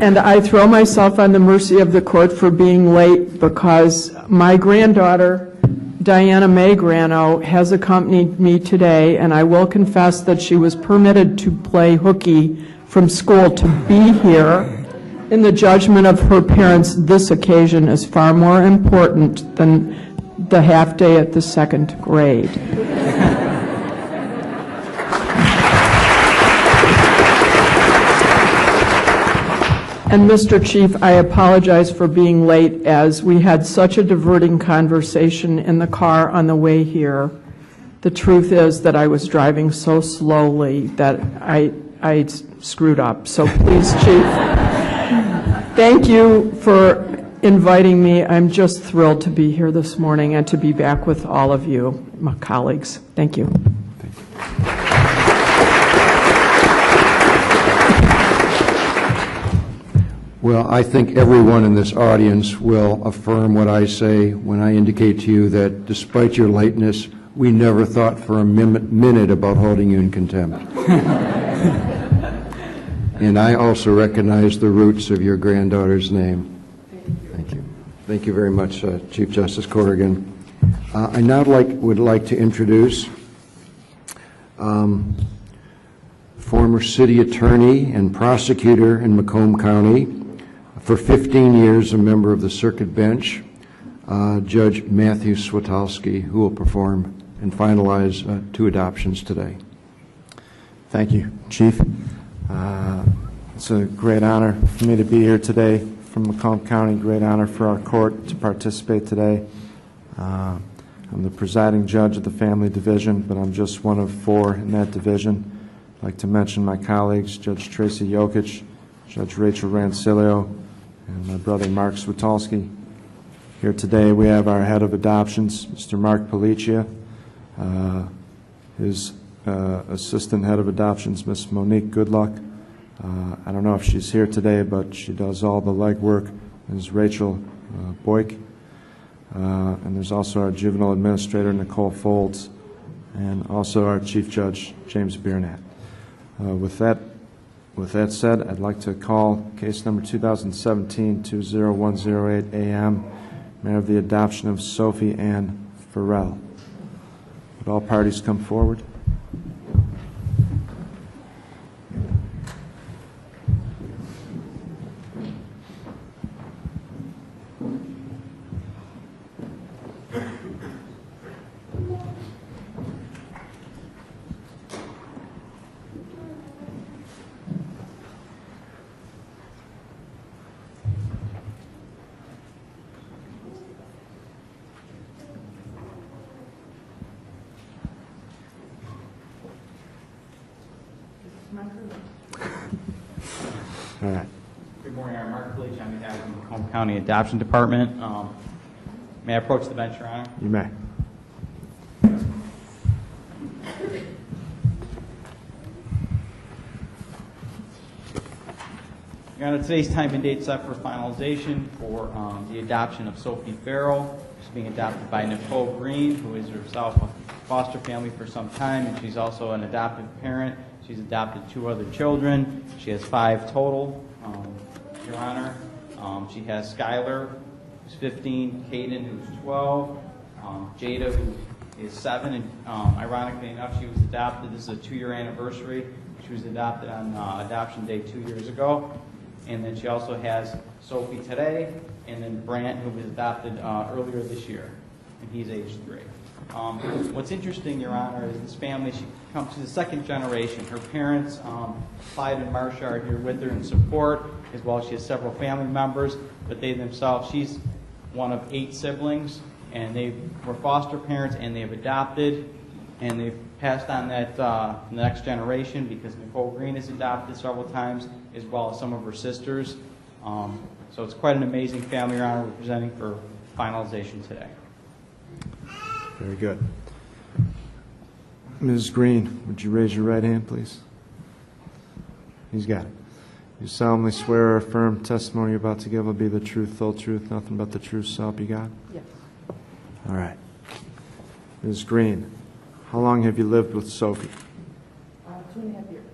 And I throw myself on the mercy of the court for being late because my granddaughter, Diana Mae Grano, has accompanied me today, and I will confess that she was permitted to play hooky from school to be here. In the judgment of her parents, this occasion is far more important than the half day at the second grade. And Mr. Chief, I apologize for being late as we had such a diverting conversation in the car on the way here. The truth is that I was driving so slowly that I screwed up. So please, Chief, thank you for inviting me. I'm just thrilled to be here this morning and to be back with all of you, my colleagues. Thank you. Well, I think everyone in this audience will affirm what I say when I indicate to you that despite your lateness, we never thought for a minute about holding you in contempt. And I also recognize the roots of your granddaughter's name. Thank you. Thank you very much, Chief Justice Corrigan. I now would like to introduce former city attorney and prosecutor in Macomb County, for 15 years a member of the circuit bench, Judge Matthew Switalski, who will perform and finalize 2 adoptions today. Thank you, Chief. It's a great honor for me to be here today from Macomb County, great honor for our court to participate today. I'm the presiding judge of the family division, but I'm just one of 4 in that division. I'd like to mention my colleagues, Judge Tracy Jokic, Judge Rachel Rancilio, and my brother Mark Switalski. Here today we have our head of adoptions, Mr. Mark Policia, his assistant head of adoptions, Ms. Monique Goodluck. I don't know if she's here today, but she does all the legwork, Ms. Rachel Boyk. And there's also our juvenile administrator, Nicole Folds, and also our Chief Judge, James Biernat. With that said, I'd like to call case number 2017-20108 AM, matter of the adoption of Sophie Ann Farrell. Would all parties come forward? All right. Good morning, I'm Mark Bleach on behalf of the Macomb County Adoption Department. May I approach the bench, Your Honor? You may. Your Honor, today's time and date set for finalization for the adoption of Sophie Farrell. She's being adopted by Nicole Green, who is herself a foster family for some time, and she's also an adoptive parent. She's adopted 2 other children. She has 5 total, Your Honor. She has Skylar, who's 15, Caden, who's 12, Jada, who is 7, and ironically enough, she was adopted. This is a 2-year anniversary. She was adopted on Adoption Day 2 years ago. And then she also has Sophie today, and then Brant, who was adopted earlier this year, and he's age 3. What's interesting, Your Honor, is this family, she's the 2nd generation. Her parents, Clyde and Marcia, are here with her in support, as well as she has several family members, but they themselves, she's one of 8 siblings, and they were foster parents, and they've adopted, and they've passed on that to the next generation, because Nicole Green has adopted several times, as well as some of her sisters. So it's quite an amazing family, Your Honor, we're presenting for finalization today. Very good. Ms. Green, would you raise your right hand, please? He's got it. You solemnly swear or affirm testimony you're about to give will be the truth, full truth, nothing but the truth, so help you God? Yes. All right. Ms. Green, how long have you lived with Sophie? 2.5 years.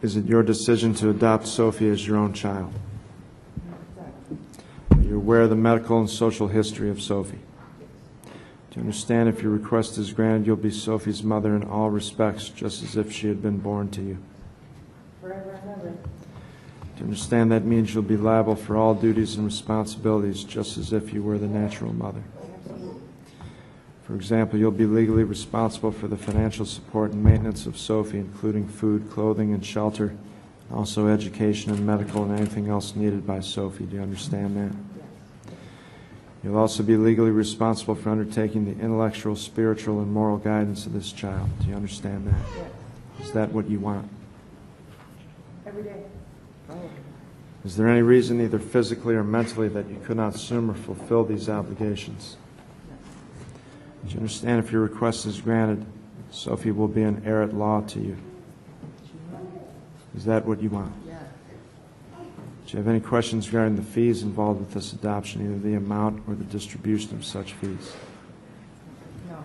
Is it your decision to adopt Sophie as your own child? Are you aware of the medical and social history of Sophie? Do you understand if your request is granted, you'll be Sophie's mother in all respects, just as if she had been born to you? Forever and ever. Do you understand that means you'll be liable for all duties and responsibilities, just as if you were the natural mother? For example, you'll be legally responsible for the financial support and maintenance of Sophie, including food, clothing, and shelter, also education and medical and anything else needed by Sophie. Do you understand that? You'll also be legally responsible for undertaking the intellectual, spiritual, and moral guidance of this child. Do you understand that? Yes. Is that what you want? Every day. Is there any reason, either physically or mentally, that you could not assume or fulfill these obligations? Do you understand if your request is granted, Sophie will be an heir at law to you? Is that what you want? Yes. Do you have any questions regarding the fees involved with this adoption, either the amount or the distribution of such fees? No.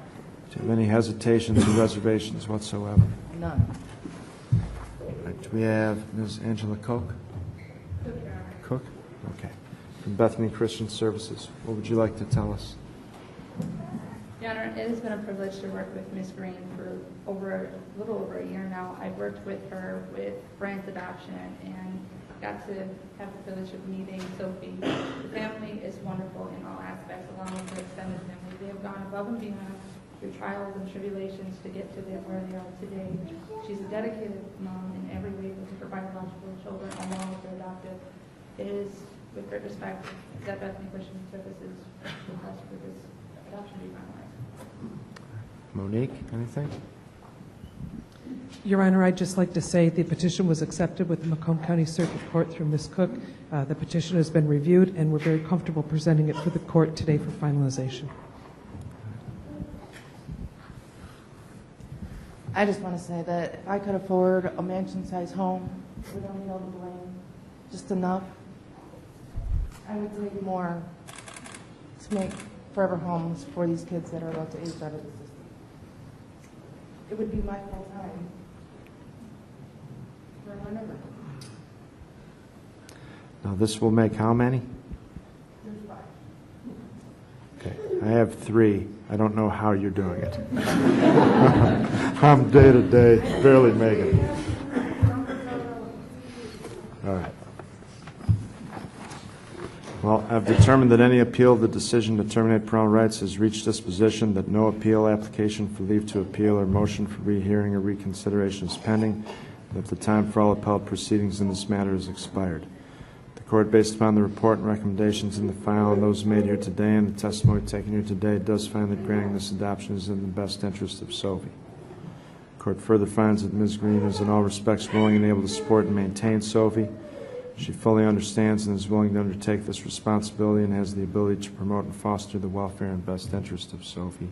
Do you have any hesitations or reservations whatsoever? None. All right, do we have Ms. Angela Koch? Cook? Okay. From Bethany Christian Services, what would you like to tell us? Your Honor, it has been a privilege to work with Ms. Green for a little over a year now. I've worked with her with Brant's adoption and got to have the privilege of meeting Sophie. The family is wonderful in all aspects, along with her extended family. They have gone above and beyond through trials and tribulations to get to where they are today. She's a dedicated mom in every way with her biological children, along with her adoptive. It is, with great respect, that Bethany Christian Services request for this adoption be finalized. Monique, anything? Your Honor, I'd just like to say the petition was accepted with the Macomb County Circuit Court through Ms. Cook. The petition has been reviewed, and we're very comfortable presenting it for the court today for finalization. I just want to say that if I could afford a mansion-sized home with only all the blame, just enough, I would take more to make forever homes for these kids that are about to age out of the system. It would be my full time. Forever and ever. Now, this will make how many? There's 5. I have 3. I don't know how you're doing it. I'm day to day, barely making it. All right. Well, I've determined that any appeal of the decision to terminate parental rights has reached disposition, that no appeal, application for leave to appeal, or motion for rehearing or reconsideration is pending, and that the time for all appellate proceedings in this matter has expired. The court, based upon the report and recommendations in the file and those made here today and the testimony taken here today, does find that granting this adoption is in the best interest of Sophie. The court further finds that Ms. Green is in all respects willing and able to support and maintain Sophie. She fully understands and is willing to undertake this responsibility and has the ability to promote and foster the welfare and best interest of Sophie.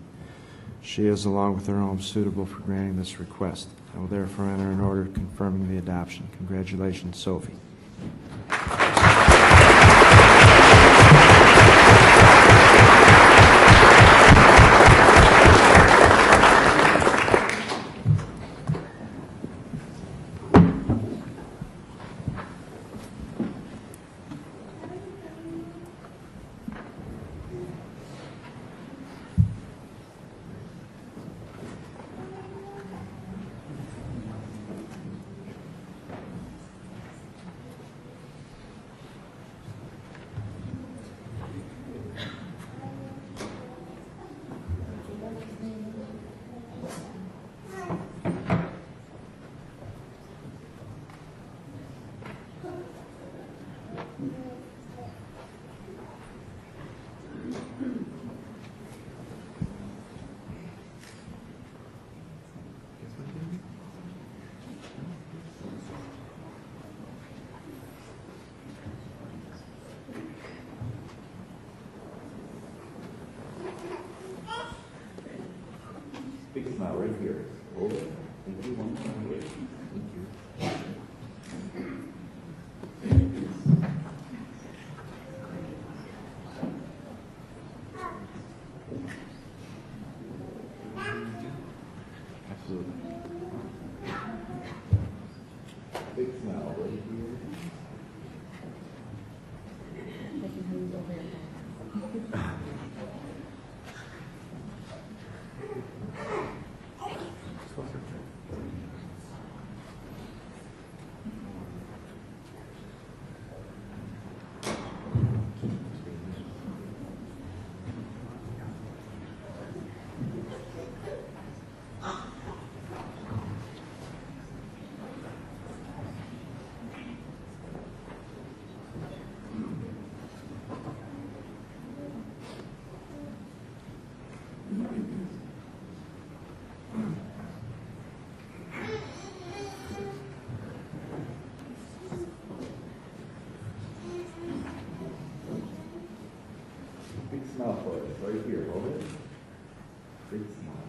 She is, along with her home, suitable for granting this request. I will therefore enter an order confirming the adoption. Congratulations, Sophie. Big smile right here. Hold it. Thank you. One more way. Thank you. Absolutely. Big smile right here. Big smile for us, right here, hold it. Big smile.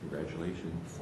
Congratulations.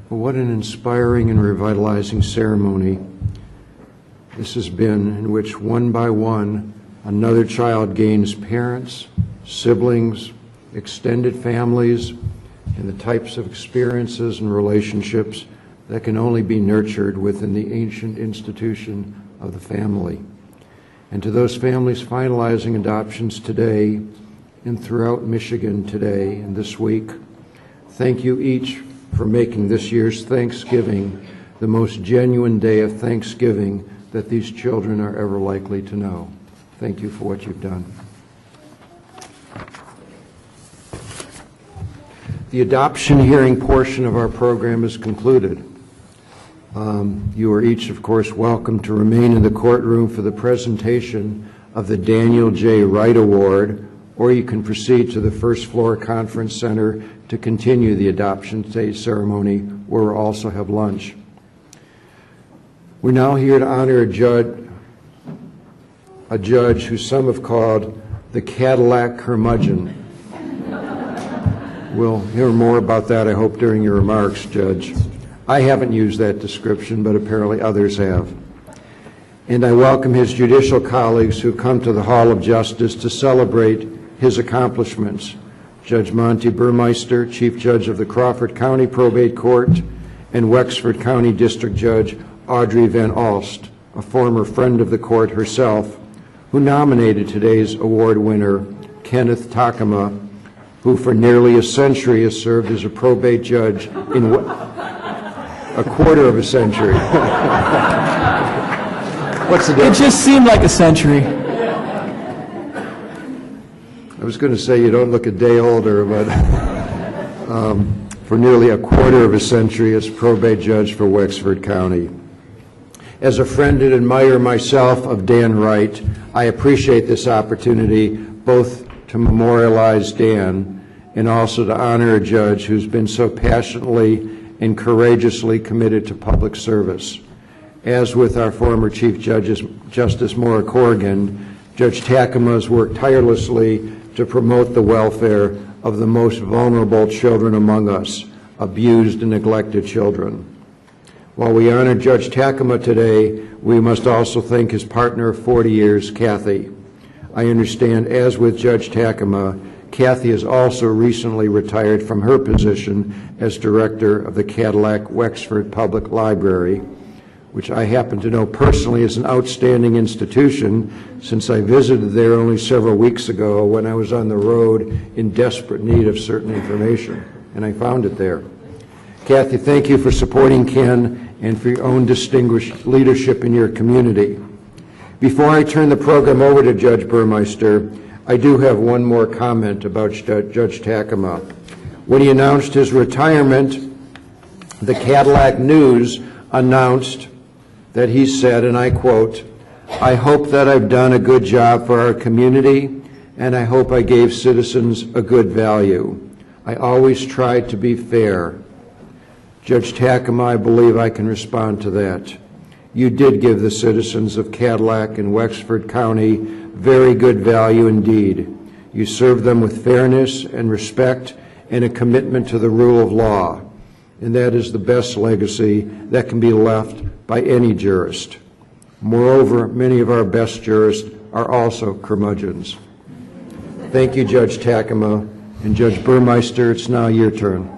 What an inspiring and revitalizing ceremony this has been, in which one by one another child gains parents, siblings, extended families, and the types of experiences and relationships that can only be nurtured within the ancient institution of the family. And to those families finalizing adoptions today and throughout Michigan today and this week, thank you each for making this year's Thanksgiving the most genuine day of Thanksgiving that these children are ever likely to know. Thank you for what you've done. The adoption hearing portion of our program is concluded. You are each, of course, welcome to remain in the courtroom for the presentation of the Daniel J. Wright Award, or you can proceed to the first floor conference center to continue the adoption day ceremony, where we'll also have lunch. We're now here to honor a judge who some have called the Cadillac curmudgeon. We'll hear more about that, I hope, during your remarks, Judge. I haven't used that description, but apparently others have. And I welcome his judicial colleagues who come to the Hall of Justice to celebrate his accomplishments. Judge Monty Burmeister, Chief Judge of the Crawford County Probate Court, and Wexford County District Judge Audrey Van Alst, a former friend of the court herself, who nominated today's award winner, Kenneth Takema, who for nearly a century has served as a probate judge in a quarter of a century. What's the difference? It just seemed like a century. I was going to say you don't look a day older, but for nearly a quarter of a century as probate judge for Wexford County. As a friend and admirer myself of Dan Wright, I appreciate this opportunity both to memorialize Dan and also to honor a judge who's been so passionately and courageously committed to public service. As with our former Chief Justice Maura Corrigan, Judge Takema has worked tirelessly to promote the welfare of the most vulnerable children among us, abused and neglected children. While we honor Judge Takema today, we must also thank his partner of 40 years, Kathy. I understand, as with Judge Takema, Kathy has also recently retired from her position as director of the Cadillac Wexford Public Library, which I happen to know personally is an outstanding institution since I visited there only several weeks ago when I was on the road in desperate need of certain information, and I found it there. Kathy, thank you for supporting Ken and for your own distinguished leadership in your community. Before I turn the program over to Judge Burmeister, I do have one more comment about Judge Takema. When he announced his retirement, the Cadillac News announced that he said, and I quote, "I hope that I've done a good job for our community, and I hope I gave citizens a good value. I always tried to be fair." Judge Takema, I believe I can respond to that. You did give the citizens of Cadillac and Wexford County very good value indeed. You served them with fairness and respect and a commitment to the rule of law, and that is the best legacy that can be left by any jurist. Moreover, many of our best jurists are also curmudgeons. Thank you, Judge Takema. And Judge Burmeister, it's now your turn.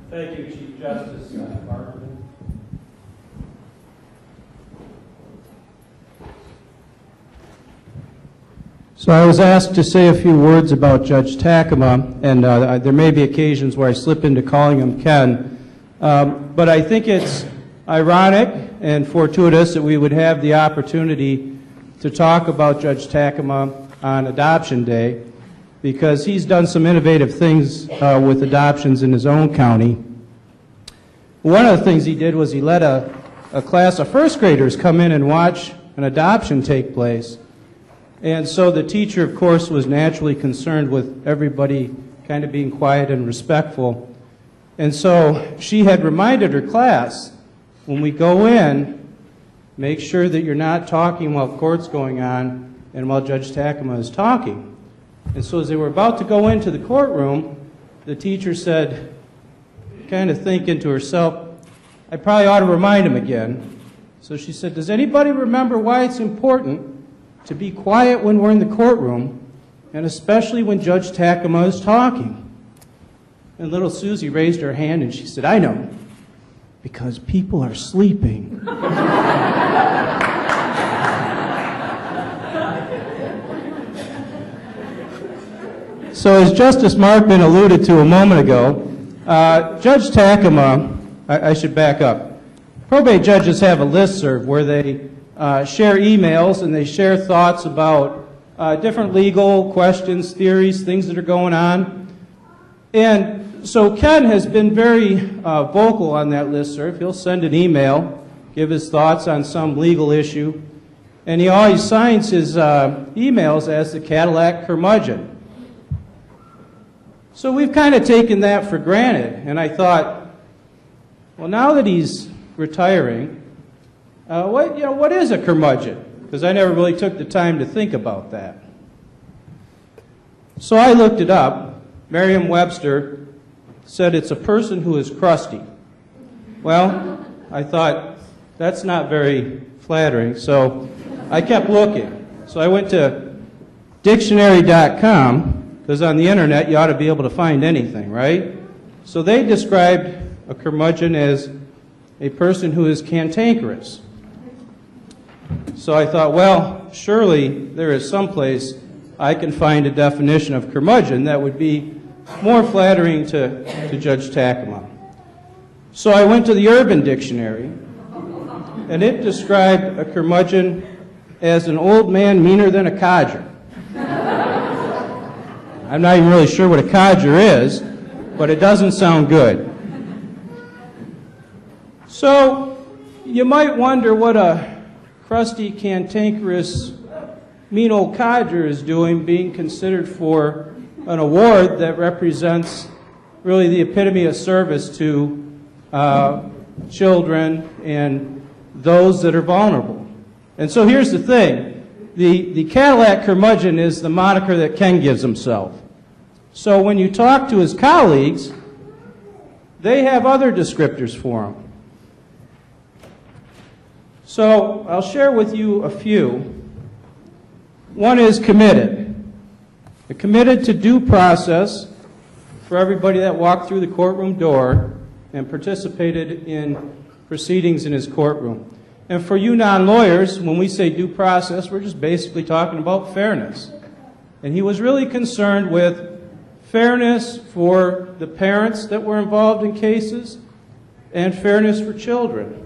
Thank you, Chief Justice Markman. So I was asked to say a few words about Judge Takema, and there may be occasions where I slip into calling him Ken, but I think it's ironic and fortuitous that we would have the opportunity to talk about Judge Takema on Adoption Day, because he's done some innovative things with adoptions in his own county. One of the things he did was he let a class of first graders come in and watch an adoption take place. And so the teacher, of course, was naturally concerned with everybody kind of being quiet and respectful. And so she had reminded her class when we go in, make sure that you're not talking while court's going on and while Judge Takema is talking. And so as they were about to go into the courtroom, the teacher said, kind of thinking to herself, I probably ought to remind him again. So she said, does anybody remember why it's important to be quiet when we're in the courtroom, and especially when Judge Takema is talking? And little Susie raised her hand and she said, I know, because people are sleeping. So as Justice Markman alluded to a moment ago, Judge Takema, I should back up. Probate judges have a listserv where they share emails and they share thoughts about different legal questions, theories, things that are going on. And so Ken has been very vocal on that listserv. He'll send an email, give his thoughts on some legal issue, and he always signs his emails as the Cadillac curmudgeon. So we've kind of taken that for granted, and I thought, well, now that he's retiring, what is a curmudgeon? Because I never really took the time to think about that. So I looked it up. Merriam-Webster said it's a person who is crusty. Well, I thought that's not very flattering, so I kept looking. So I went to dictionary.com, because on the internet you ought to be able to find anything, right? So they described a curmudgeon as a person who is cantankerous. So I thought, well, surely there is some place I can find a definition of curmudgeon that would be more flattering to Judge Takema. So I went to the Urban Dictionary, and it described a curmudgeon as an old man meaner than a codger. I'm not even really sure what a codger is, but it doesn't sound good. So you might wonder what a crusty, cantankerous, mean old codger is doing being considered for an award that represents really the epitome of service to children and those that are vulnerable. And so here's the thing. The Cadillac curmudgeon is the moniker that Ken gives himself. So when you talk to his colleagues, they have other descriptors for him. So I'll share with you a few. One is committed. They're committed to due process for everybody that walked through the courtroom door and participated in proceedings in his courtroom. And for you non-lawyers, when we say due process, we're just basically talking about fairness. And he was really concerned with fairness for the parents that were involved in cases and fairness for children.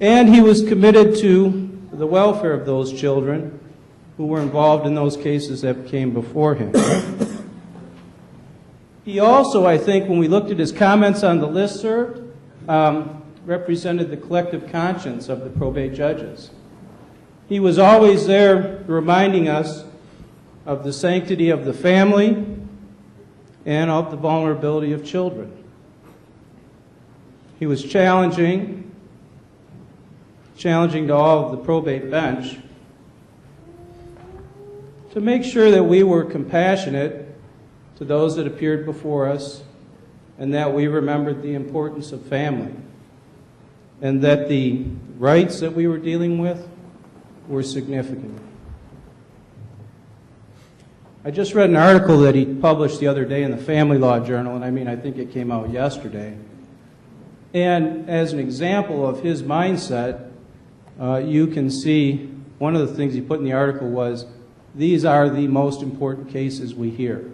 And he was committed to the welfare of those children who were involved in those cases that came before him. He also, I think, when we looked at his comments on the listserv, represented the collective conscience of the probate judges. He was always there reminding us of the sanctity of the family and of the vulnerability of children. He was challenging to all of the probate bench to make sure that we were compassionate to those that appeared before us and that we remembered the importance of family and that the rights that we were dealing with were significant. I just read an article that he published the other day in the Family Law Journal, and I think it came out yesterday. And as an example of his mindset, you can see one of the things he put in the article was, these are the most important cases we hear,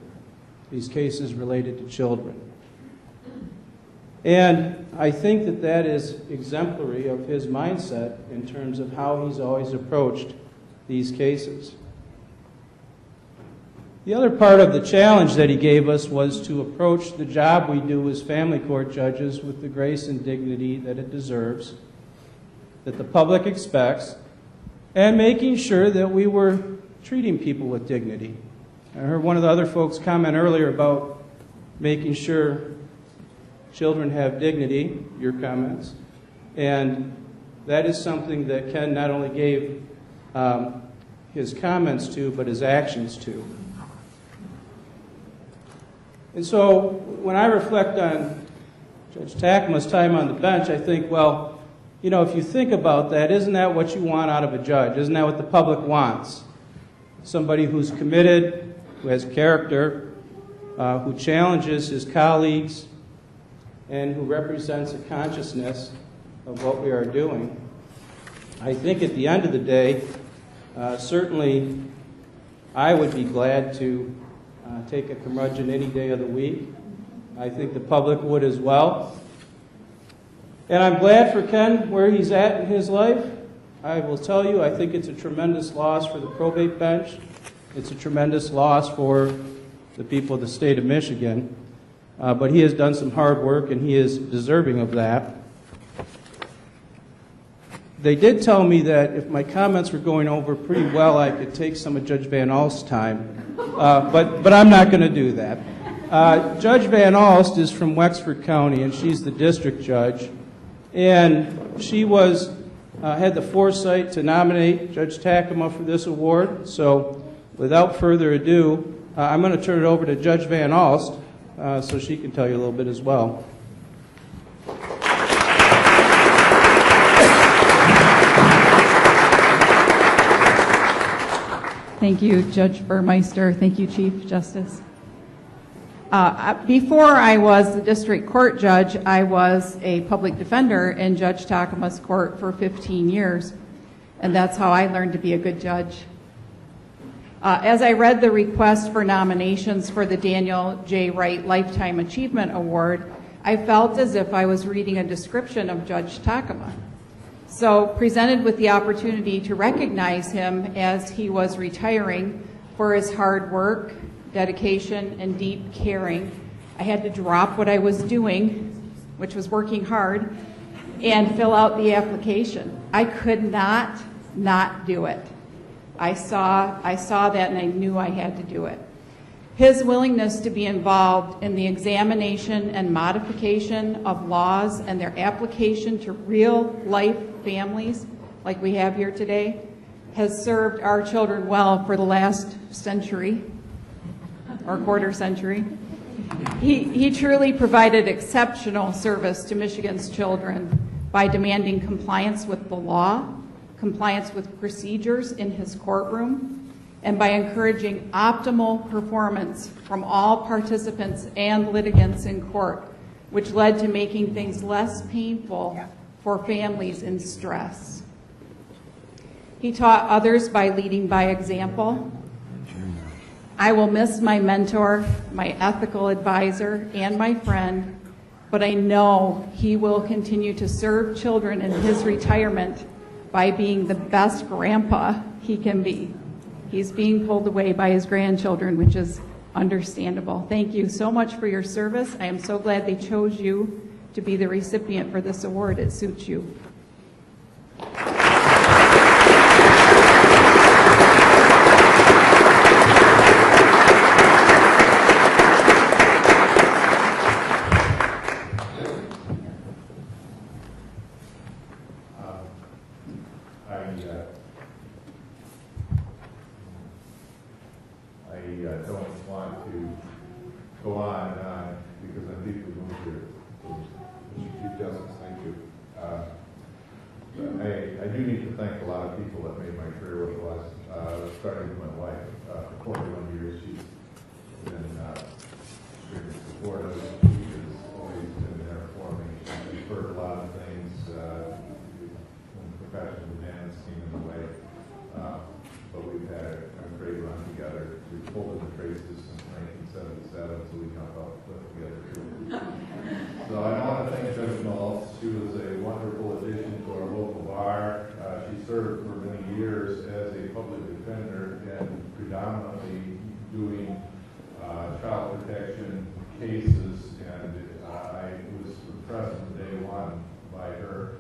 these cases related to children. And I think that that is exemplary of his mindset in terms of how he's always approached these cases. The other part of the challenge that he gave us was to approach the job we do as family court judges with the grace and dignity that it deserves, that the public expects, and making sure that we were treating people with dignity. I heard one of the other folks comment earlier about making sure children have dignity, your comments, and that is something that Ken not only gave his comments to, but his actions to. And so when I reflect on Judge Takema's time on the bench, I think, well, you know, if you think about that, isn't that what you want out of a judge? Isn't that what the public wants? Somebody who's committed, who has character, who challenges his colleagues, and who represents a consciousness of what we are doing. I think at the end of the day, certainly I would be glad to take a curmudgeon any day of the week. I think the public would as well. And I'm glad for Ken where he's at in his life. I will tell you, I think it's a tremendous loss for the probate bench. It's a tremendous loss for the people of the state of Michigan. But he has done some hard work, and he is deserving of that. They did tell me that if my comments were going over pretty well, I could take some of Judge Van Alst's time. But I'm not going to do that. Judge Van Alst is from Wexford County, and she's the district judge. And she had the foresight to nominate Judge Takema for this award. So without further ado, I'm going to turn it over to Judge Van Alst so she can tell you a little bit as well. Thank you, Judge Burmeister. Thank you, Chief Justice. Before I was the district court judge, I was a public defender in Judge Takema's court for 15 years, and that's how I learned to be a good judge. As I read the request for nominations for the Daniel J. Wright Lifetime Achievement Award, I felt as if I was reading a description of Judge Takema. So, presented with the opportunity to recognize him as he was retiring for his hard work, dedication, and deep caring, I had to drop what I was doing, which was working hard, and fill out the application. I could not do it. I saw that, and I knew I had to do it. His willingness to be involved in the examination and modification of laws and their application to real-life families, like we have here today, has served our children well for the last century, or quarter century. He truly provided exceptional service to Michigan's children by demanding compliance with the law, compliance with procedures in his courtroom, and by encouraging optimal performance from all participants and litigants in court, which led to making things less painful for families in stress. He taught others by leading by example. I will miss my mentor, my ethical advisor, and my friend, but I know he will continue to serve children in his retirement by being the best grandpa he can be. He's being pulled away by his grandchildren, which is understandable. Thank you so much for your service. I am so glad they chose you to be the recipient for this award. It suits you. I don't want to go on and on because I'm deeply moved here. Mr. Chief Justice, thank you. I do need to thank a lot of people that made my career what it was, starting with my wife. For 41 years, she's been extremely supportive. She has always been there for me. She's heard a lot of things when the professional demands came in the way. But we've had a great run together. We've pulled in the traces since 1977, so we jump out the cliff together too. So I want to thank Judge Nellis. She was a wonderful addition to our local bar. She served for many years as a public defender and predominantly doing child protection cases, and I was impressed from day one by her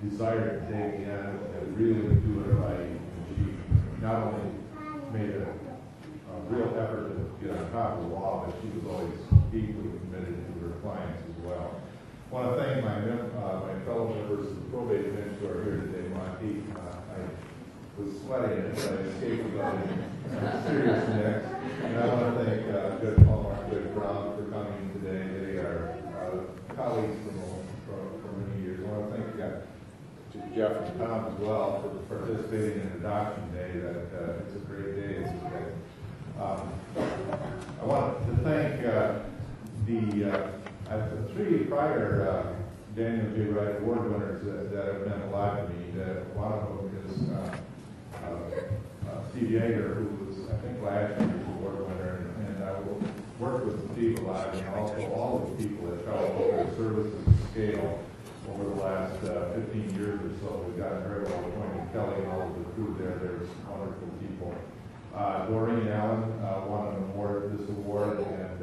desire to dig in and really do it right. She not only made a real effort to get on top of the law, but she was always deeply committed to her clients as well. I want to thank my fellow members of the probate bench who are here today. Monty, I was sweating as I escaped without any serious neck. And I want to thank Judge Palmer and Judge Brown for coming today. They are colleagues for many years. I want to thank Jeff and Tom as well for participating in Adoption Day. It's a great day. I want to thank the three prior Daniel J. Wright Award winners that have meant a lot to me. One of them is Steve Yeager, who was, I think, last year's award winner, and I will work with Steve a lot, and also all of the people at Child Services Scale over the last 15 years or so. We've gotten very well acquainted. Kelly and all of the crew there, they're wonderful people. Doreen Allen won this award, and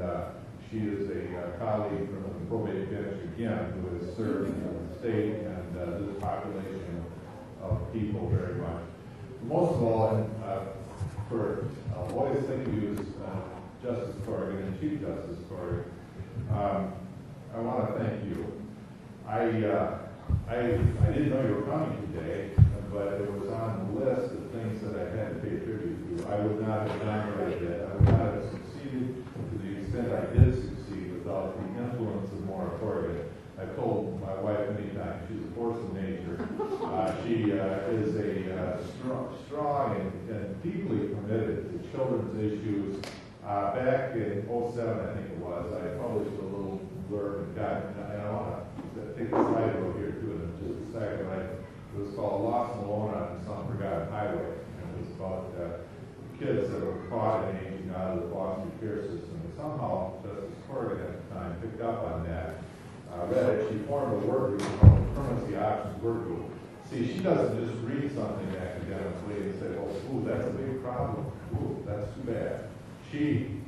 she is a colleague from the probate bench again, who has served the state and this population of people very much. Most of all, for always think of you as Justice Corrigan and Chief Justice Corrigan, I want to thank you. I didn't know you were coming today, but it was on the list of things that I had to pay tribute to. I would not have done what I did. I would not have succeeded to the extent I did succeed without the influence of Maura Corrigan. I've told my wife many times she's a force of nature. She is a strong and deeply committed to children's issues. Back in 07, I think it was, I published a little blurb, and I want to take a slide over here to it in just a second. It was called Lost and Alone on Some Forgotten Highway. And it was about kids that were caught and aging out of the foster care system. And somehow Justice Corrigan at the time picked up on that. Read it. She formed a work group called the Permanency Options Work Group. See, she doesn't just read something academically and say, oh, ooh, that's a big problem. Ooh, that's too bad. She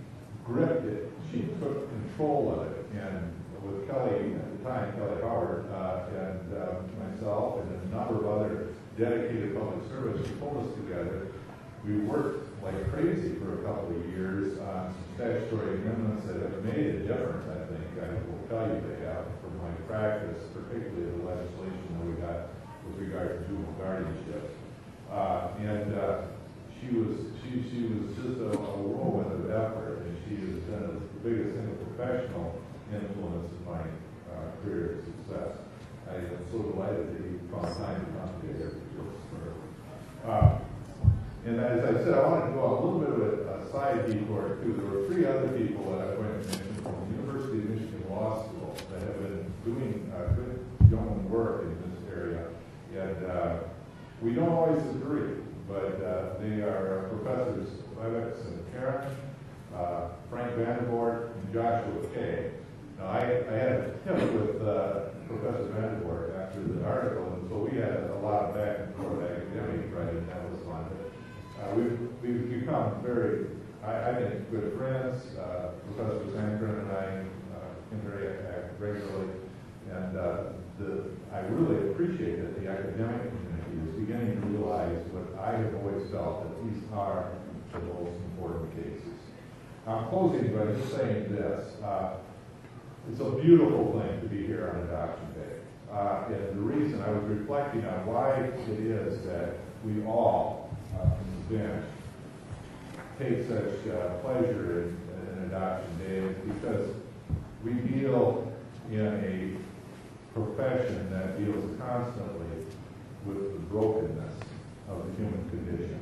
gripped it. She took control of it. And with Kelly, at the time, Kelly Howard, and myself, and a number of other dedicated public servants who pulled us together, we worked like crazy for a couple of years on some statutory amendments that have made a difference, I think. I will tell you they have from my practice, particularly the legislation that we got with regard to juvenile guardianship. She was just a whirlwind of effort, and she has been the biggest single professional influence in my career success. I am so delighted that you found time to come today. And as I said, I want to go a little bit of a side detour too. There were three other people that I went to mention from the University of Michigan Law School that have been doing good young work in this area. And we don't always agree, but they are Professors Levitt and Karen, Frank Vandervoort, and Joshua Kay. Now, I had a tip with Professor Vandervoort after the article, and so we had a lot of back and forth academic writing. That was fun. We've become very, I think, good friends. Professor Sankran and I interact regularly, and I really appreciate that the academic community is beginning to realize what I have always felt that these are the most important cases. I'm closing by just saying this. It's a beautiful thing to be here on Adoption Day. And the reason I was reflecting on why it is that we all in the bench take such pleasure in Adoption Day is because we deal in a profession that deals constantly with the brokenness of the human condition.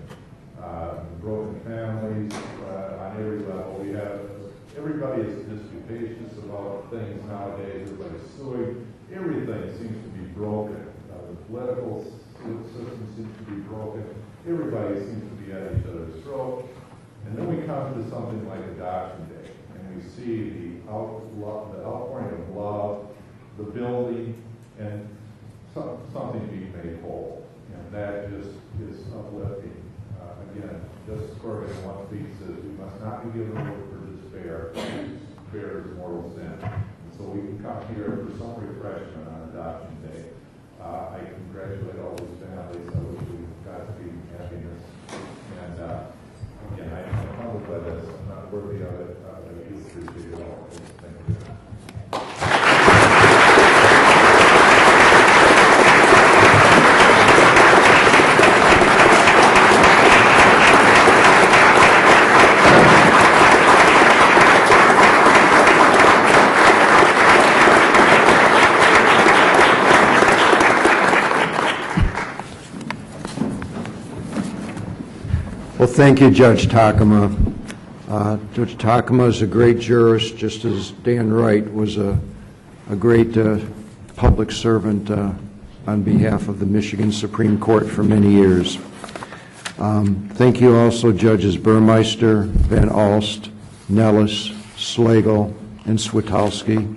Broken families on every level. We have everybody is disputatious about things nowadays. Everybody's suing. Everything seems to be broken. The political system seems to be broken. Everybody seems to be at each other's throat. And then we come to something like Adoption Day, and we see the outpouring of love, the building, and something being made whole. And that just is uplifting. Again, Justice Corrigan once says we must not be given over for despair. Despair is mortal sin. And so we can come here for some refreshment on Adoption Day. I congratulate all these families. I wish we got to be happiness. And again, I'm humbled by this. I'm not worthy of it. I do appreciate it all. Thank you. Well, thank you, Judge Takema. Judge Takema is a great jurist, just as Dan Wright was a great public servant on behalf of the Michigan Supreme Court for many years. Thank you also, Judges Burmeister, Van Alst, Nellis, Slagle, and Switalski.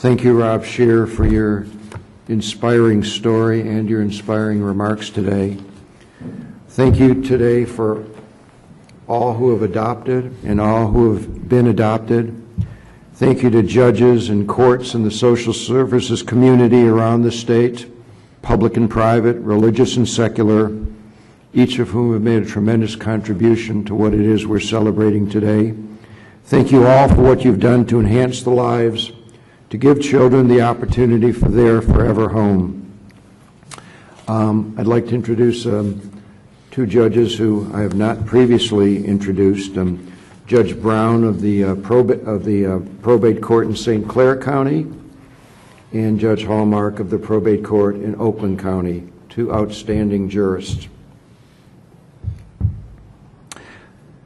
Thank you, Rob Scheer, for your inspiring story and your inspiring remarks today. Thank you today for all who have adopted and all who have been adopted. Thank you to judges and courts and the social services community around the state, public and private, religious and secular, each of whom have made a tremendous contribution to what it is we're celebrating today. Thank you all for what you've done to enhance the lives, to give children the opportunity for their forever home. I'd like to introduce two judges who I have not previously introduced. Judge Brown of the Probate Court in St. Clair County and Judge Hallmark of the Probate Court in Oakland County, two outstanding jurists.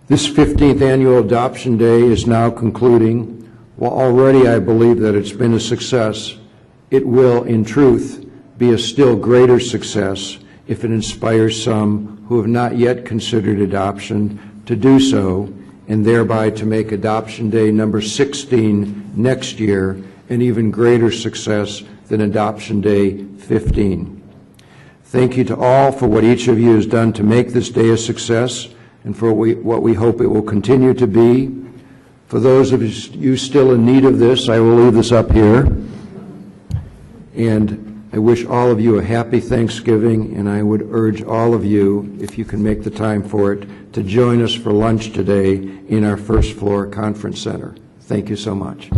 This 15th annual Adoption Day is now concluding. While already I believe that it's been a success, it will, in truth, be a still greater success if it inspires some who have not yet considered adoption to do so, and thereby to make Adoption Day number 16 next year an even greater success than Adoption Day 15. Thank you to all for what each of you has done to make this day a success and for what we hope it will continue to be. For those of you still in need of this, I will leave this up here. And I wish all of you a happy Thanksgiving, and I would urge all of you, if you can make the time for it, to join us for lunch today in our first floor conference center. Thank you so much.